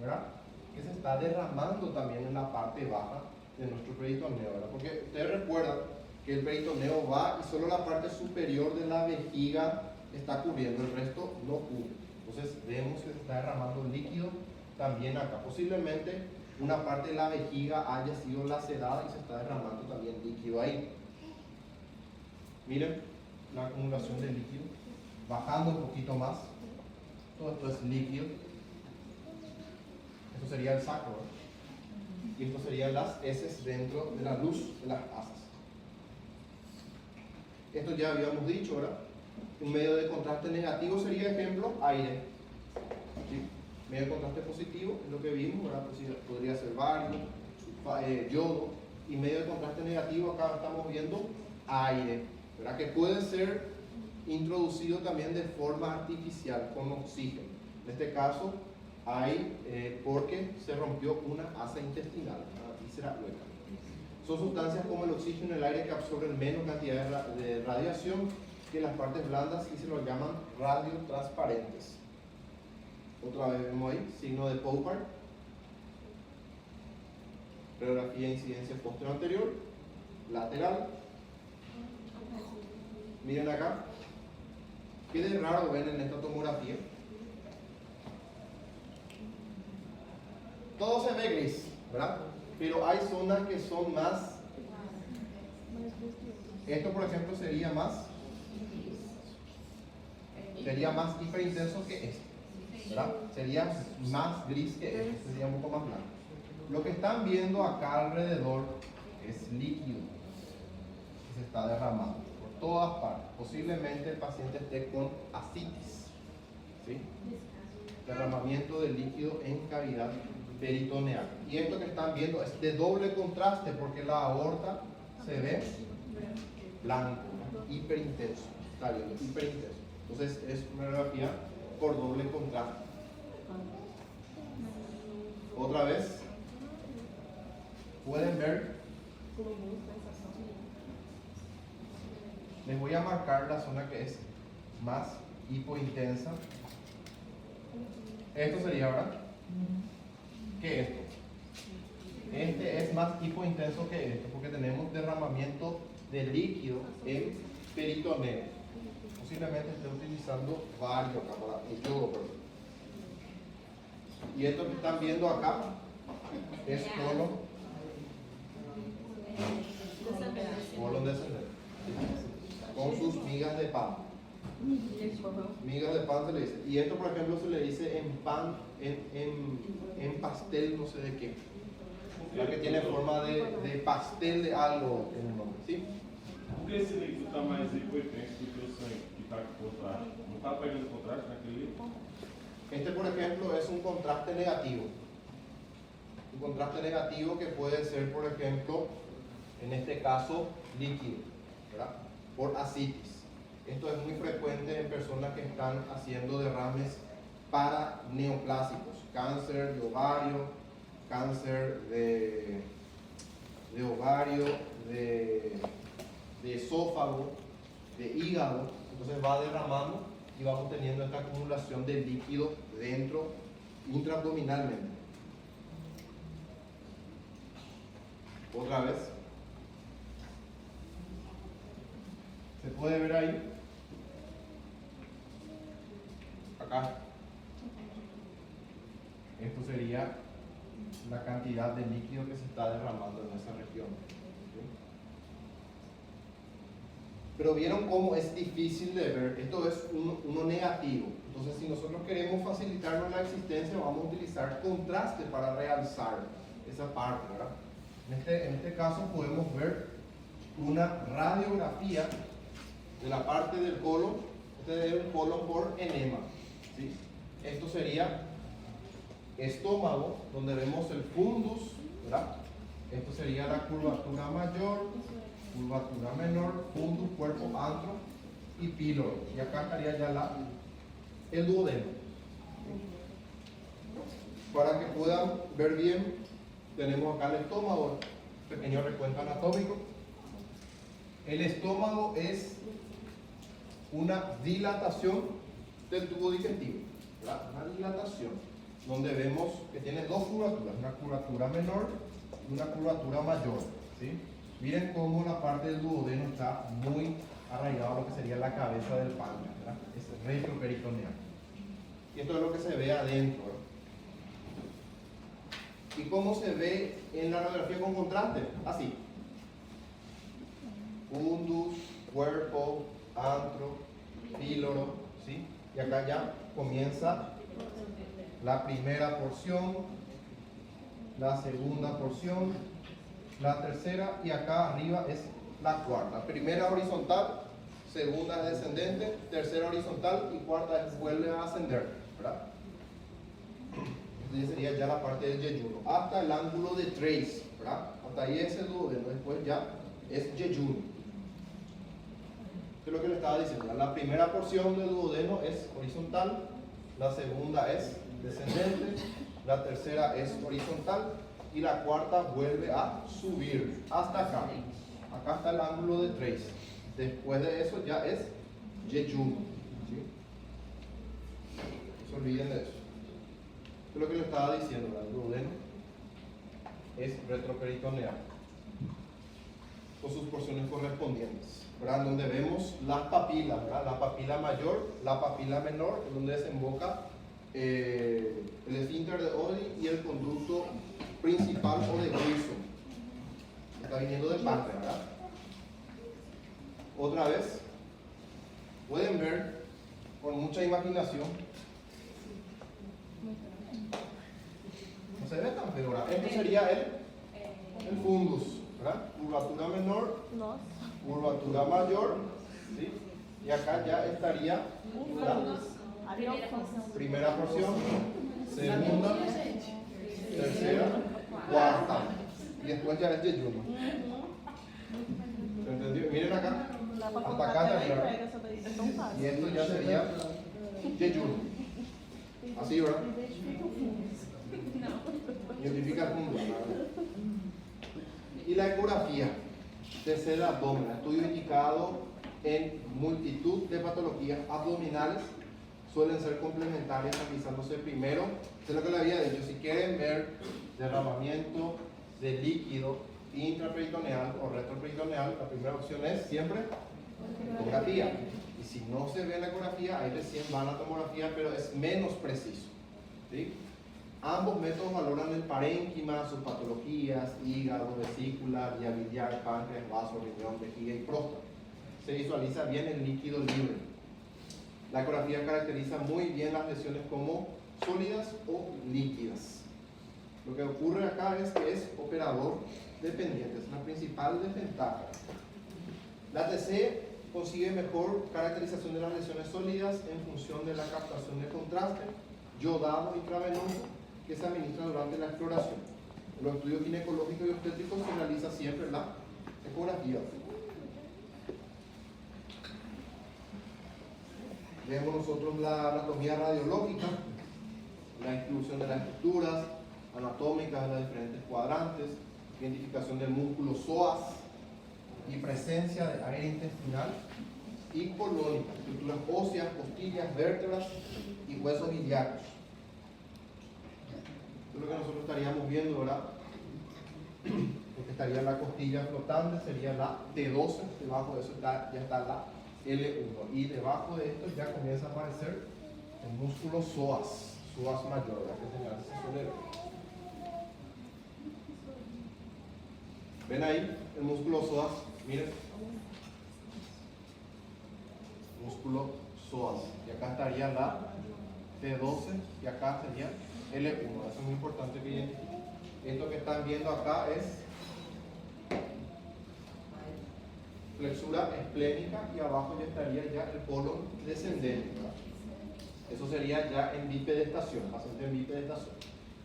A: ¿verdad? Que se está derramando también en la parte baja de nuestro peritoneo, ¿verdad? Porque ustedes recuerdan que el peritoneo va y solo la parte superior de la vejiga está cubriendo, el resto no cubre. Entonces vemos que se está derramando líquido también acá. Posiblemente una parte de la vejiga haya sido lacerada y se está derramando también líquido ahí. Miren la acumulación de líquido. Bajando un poquito más. Todo esto es líquido. Esto sería el sacro, ¿verdad? Y esto serían las heces dentro de la luz de las asas. Esto ya habíamos dicho, ¿verdad? Un medio de contraste negativo sería, ejemplo, aire. ¿Sí? Medio de contraste positivo es lo que vimos, ¿verdad? Podría ser bario, yodo. Y medio de contraste negativo, acá estamos viendo aire, ¿verdad? Que puede ser introducido también de forma artificial con oxígeno. En este caso, hay porque se rompió una asa intestinal, una víscera hueca. Son sustancias como el oxígeno y el aire que absorben menos cantidad de radiación que las partes blandas y se los llaman radiotransparentes. Otra vez vemos ahí, signo de Poupart. Radiografía de incidencia posterior anterior, lateral. Miren acá. ¿Qué de raro ven en esta tomografía? Todo se ve gris, ¿verdad? Pero hay zonas que son más. Esto, por ejemplo, sería más hiperintenso que este, ¿verdad? Sería más gris que este, sería un poco más blanco. Lo que están viendo acá alrededor es líquido que se está derramando por todas partes. Posiblemente el paciente esté con ascitis, ¿sí? Derramamiento de líquido en cavidad peritoneal. Y esto que están viendo es de doble contraste porque la aorta se ve blanco, hiperintenso. Está viendo, hiperintenso. Entonces es una radiografía por doble contraste. Otra vez, pueden ver, les voy a marcar la zona que es más hipointensa. Esto sería, ¿verdad? ¿Qué es esto? Este es más hipointenso que esto porque tenemos derramamiento de líquido en peritoneo. Posiblemente esté utilizando varios acá para el yodo, perdón. Y esto que están viendo acá es colon descendente, con sus migas de pan. Migas de pan se le dice. Y esto, por ejemplo, se le dice en pan, en pastel, no sé de qué. La que tiene forma de pastel de algo en el nombre, ¿sí?
E: Por que esse líquido está mais hipointenso do que o sangue que está por trás? Não está pegando contraste naquele líquido?
A: Este, por ejemplo, es un contraste negativo. Un contraste negativo que puede ser, por ejemplo, en este caso, líquido, ¿verdad? Por ascitis. Esto es muy frecuente en personas que están haciendo derrames paraneoplásicos, cáncer de ovario, cáncer de ovario, de esófago, de hígado. Entonces va derramando y vamos teniendo esta acumulación de líquido dentro, intraabdominalmente. Otra vez. ¿Se puede ver ahí? Acá. Esto sería la cantidad de líquido que se está derramando en esa región. ¿Sí? Pero vieron cómo es difícil de ver. Esto es uno negativo. Entonces, si nosotros queremos facilitarnos la existencia, vamos a utilizar contraste para realzar esa parte, ¿verdad? En este caso podemos ver una radiografía de la parte del colon. Este es un colon por enema, ¿sí? Esto sería estómago, donde vemos el fundus, ¿verdad? Esto sería la curvatura mayor, curvatura menor, fundus, cuerpo, antro y píloro. Y acá estaría ya el duodeno. Para que puedan ver bien, tenemos acá el estómago, pequeño recuento anatómico. El estómago es una dilatación del tubo digestivo, ¿verdad? Una dilatación, donde vemos que tiene dos curvaturas, una curvatura menor y una curvatura mayor, ¿sí? Miren cómo la parte del duodeno está muy arraigada a lo que sería la cabeza del páncreas, ¿verdad? Es retroperitoneal. Y esto es lo que se ve adentro, ¿verdad? ¿Y cómo se ve en la radiografía con contraste? Así. Fundus, cuerpo, antro, píloro, ¿sí? Y acá ya comienza la primera porción, la segunda porción, la tercera y acá arriba es la cuarta. Primera horizontal, segunda es descendente, tercera horizontal y cuarta vuelve a ascender, ¿verdad? Entonces sería ya la parte del yeyuno. Hasta el ángulo de trace, ¿verdad? Hasta ahí es el duodeno, después ya es yeyuno. Esto es lo que le estaba diciendo. La primera porción del duodeno es horizontal, la segunda es descendente, la tercera es horizontal y la cuarta vuelve a subir hasta acá. Acá está el ángulo de trace. Después de eso ya es yeyuno, ¿sí? No se olviden de eso. Esto es lo que le estaba diciendo, ¿verdad? El duodeno es retroperitoneal con sus porciones correspondientes, ¿verdad? Donde vemos las papilas, ¿verdad? La papila mayor, la papila menor, en donde desemboca el esfínter de Oddi y el conducto principal o de Wilson. Está viniendo del páncreas, ¿verdad? Otra vez, pueden ver con mucha imaginación. No se ve tan feo, ¿verdad? Esto sería el fundus, ¿verdad? Curvatura menor, curvatura mayor, ¿sí? Y acá ya estaría la primera porción, segunda, tercera, cuarta. Y después ya es yeyuno. ¿Se entendió? Miren acá. Hasta acá estaría. Y esto ya sería yeyuno. Así, ¿verdad? Identifica el fundus. Y la ecografía tercer abdomen, estudio indicado en multitud de patologías abdominales, suelen ser complementarias realizándose primero. Esto es lo que le había dicho, si quieren ver derramamiento de líquido intraperitoneal o retroperitoneal, la primera opción es siempre ecografía. Y si no se ve la ecografía, ahí recién va la tomografía, pero es menos preciso, ¿sí? Ambos métodos valoran el parénquima, sus patologías, hígado, vesícula, vía biliar, páncreas, vaso, riñón, vejiga y próstata. Se visualiza bien el líquido libre. La ecografía caracteriza muy bien las lesiones como sólidas o líquidas. Lo que ocurre acá es que es operador dependiente, es la principal desventaja. La TC consigue mejor caracterización de las lesiones sólidas en función de la captación de contraste, yodado intravenoso, que se administra durante la exploración. En los estudios ginecológicos y obstétricos se realiza siempre la ecografía. Vemos nosotros la anatomía radiológica, la distribución de las estructuras anatómicas de los diferentes cuadrantes, identificación del músculo psoas y presencia de aire intestinal y colónica, estructuras óseas, costillas, vértebras y huesos ilíacos. Esto es lo que nosotros estaríamos viendo, ¿verdad? Porque estaría la costilla flotante, sería la T12, debajo de eso ya está la L1, y debajo de esto ya comienza a aparecer el músculo psoas mayor, ¿verdad? Que se suele ver. ¿Ven ahí el músculo psoas? Miren. Músculo psoas. Y acá estaría la T12 y acá sería L1. Eso es muy importante que identifiquen. Esto que están viendo acá es flexura esplénica y abajo ya estaría ya el colon descendente, ¿verdad? Eso sería ya en bipedestación, paciente en bipedestación.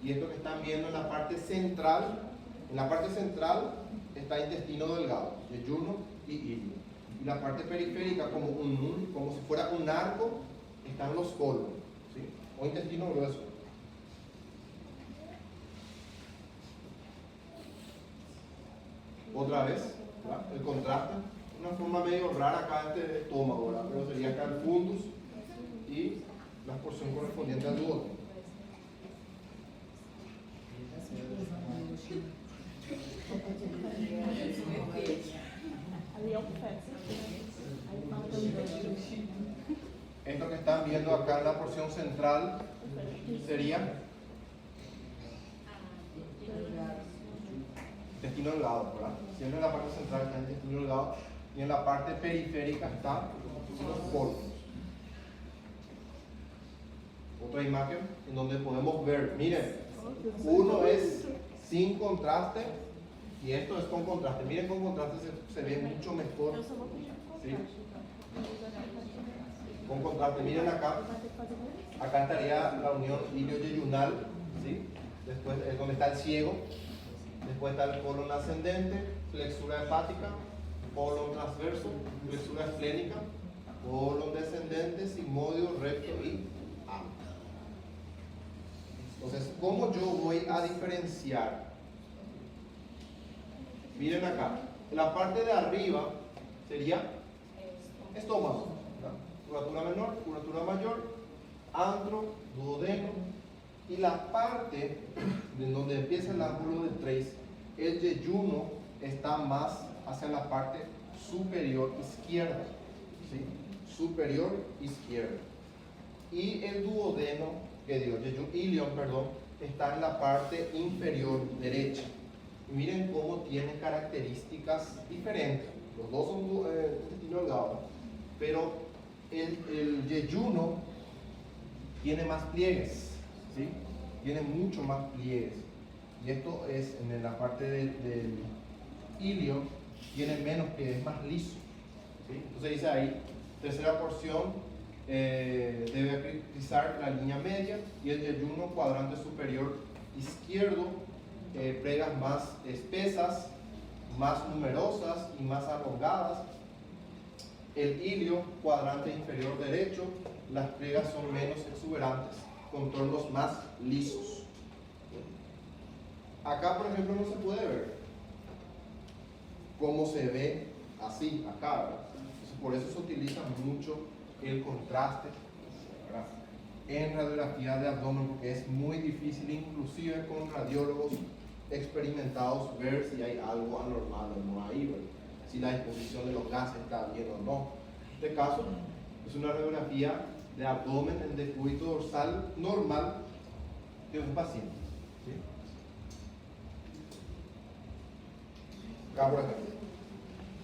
A: Y esto que están viendo en la parte central está intestino delgado, yeyuno y ilio. Y la parte periférica, como si fuera un arco, están los colon, ¿sí? O intestino grueso. Otra vez, ¿verdad? El contraste, una forma medio rara acá este estómago, ¿verdad? Pero sería acá el fundus y la porción correspondiente al duodeno.
B: Ali é o feto. Aí mata o
A: Esto que están viendo acá en la porción central sería intestino delgado, ¿verdad? Siempre en la parte central está el intestino delgado y en la parte periférica están los colons. Otra imagen en donde podemos ver, miren, uno es sin contraste y esto es con contraste. Miren, con contraste se ve mucho mejor.
B: Eu só vou pedir
A: ¿Sí? Con contraste, miren acá, acá estaría la unión ilio-yeyunal, ¿sí? Después es donde está el ciego, después está el colon ascendente, flexura hepática, colon transverso, flexura esplénica, colon descendente, sigmoide, recto y ano. Entonces, ¿cómo yo voy a diferenciar? Miren acá, en la parte de arriba sería estómago, ¿verdad? Curvatura menor, curvatura mayor, antro, duodeno, y la parte de donde empieza el ángulo de 3, el yeyuno está más hacia la parte superior izquierda, ¿sí? Superior izquierda. Y el duodeno, ilion, perdón, está en la parte inferior derecha. Y miren cómo tiene características diferentes. Los dos son intestino delgado, pero el yeyuno tiene más pliegues, ¿sí? Tiene mucho más pliegues. Y esto es en la parte del ilio, tiene menos pliegues, es más liso, ¿sí? Entonces dice ahí, tercera porción, debe acritizar la línea media, y el yeyuno, cuadrante superior izquierdo, pregas más espesas, más numerosas y más alongadas. El ilio, cuadrante inferior derecho, las pregas son menos exuberantes, contornos más lisos. Acá, por ejemplo, no se puede ver cómo se ve así, acá, ¿verdad? Entonces, por eso se utiliza mucho el contraste, ¿verdad?, en radiografía de abdomen, porque es muy difícil, inclusive con radiólogos experimentados, ver si hay algo anormal o no ahí, ¿verdad?, si la disposición de los gases está bien o no. En este caso es una radiografía de abdomen en decúbito dorsal normal de un paciente, ¿sí? Acá, por ejemplo,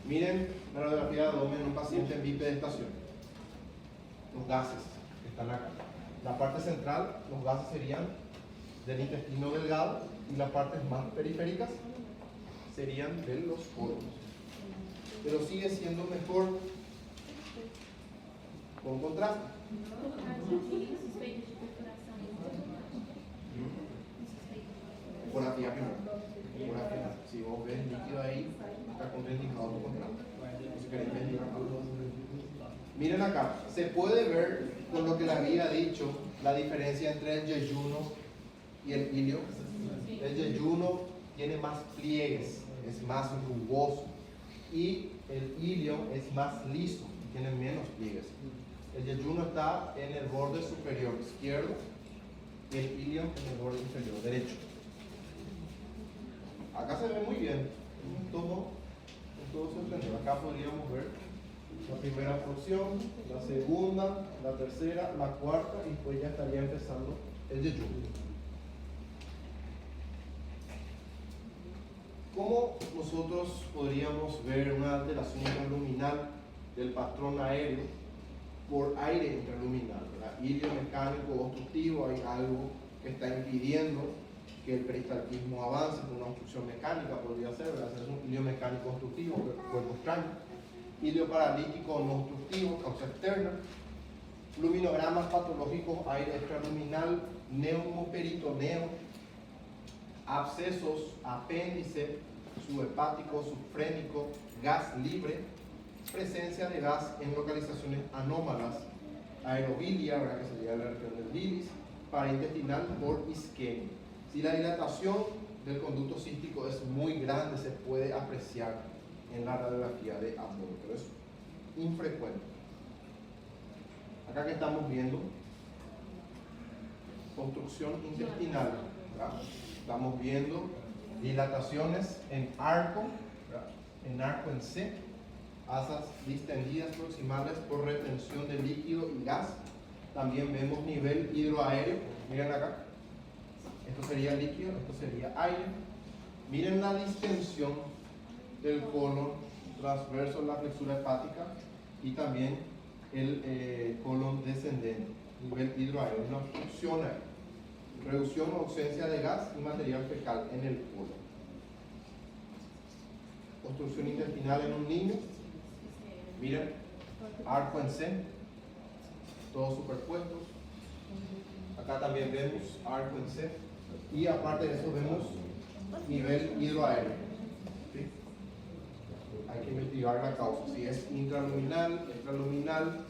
A: miren la radiografía de abdomen en un paciente en bipedestación. Los gases que están acá. La parte central, los gases serían del intestino delgado, y las partes más periféricas serían de los colons. Pero sigue siendo mejor con contraste. Ecografía primero. Ecografía. Si vos ves líquido ahí, está contraindicado tu contraste. Si queréis ver, miren acá, se puede ver, con lo que les había dicho, la diferencia entre el yeyuno y el ilio. El yeyuno tiene más pliegues, es más rugoso, y el ilio es más liso, tiene menos pliegues. El yeyuno está en el borde superior izquierdo y el ilio en el borde inferior derecho. Acá se ve muy bien, todo se entiende. Acá podríamos ver la primera porción, la segunda, la tercera, la cuarta, y pues ya estaría empezando el yeyuno. ¿Cómo nosotros podríamos ver una alteración intraluminal del patrón aéreo por aire intraluminal, ¿verdad? Ilio mecánico obstructivo, hay algo que está impidiendo que el peristaltismo avance por una obstrucción mecánica, podría ser, ¿verdad? Es un ilio mecánico obstructivo, cuerpo extraño. Ilio paralítico no obstructivo, causa externa. Luminogramas patológicos, aire extraluminal, neumoperitoneo, abscesos, apéndice, subhepático, subfrénico, gas libre, presencia de gas en localizaciones anómalas, aerobilia, ¿verdad? Que sería la región del bilis, paraintestinal por isquemia. Si la dilatación del conducto cístico es muy grande, se puede apreciar en la radiografía de abdomen, pero es infrecuente. Acá que estamos viendo obstrucción intestinal, ¿verdad? Estamos viendo dilataciones en arco, ¿verdad? En arco en C, asas distendidas proximales por retención de líquido y gas. También vemos nivel hidroaéreo, miren acá, esto sería líquido, esto sería aire. Miren la distensión del colon transverso en la flexura hepática y también el colon descendente, nivel hidroaéreo, una obstrucción ahí. Reducción o ausencia de gas y material fecal en el colon. Obstrucción intestinal en un niño. Miren, arco en C, todos superpuestos. Acá también vemos arco en C. Y aparte de eso vemos nivel hidroaéreo. ¿Sí? Hay que investigar la causa, si es intraluminal, extraluminal.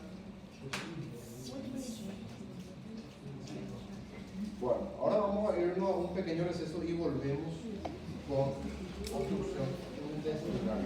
A: Bueno, ahora vamos a irnos a un pequeño receso y volvemos con obstrucción intestinal.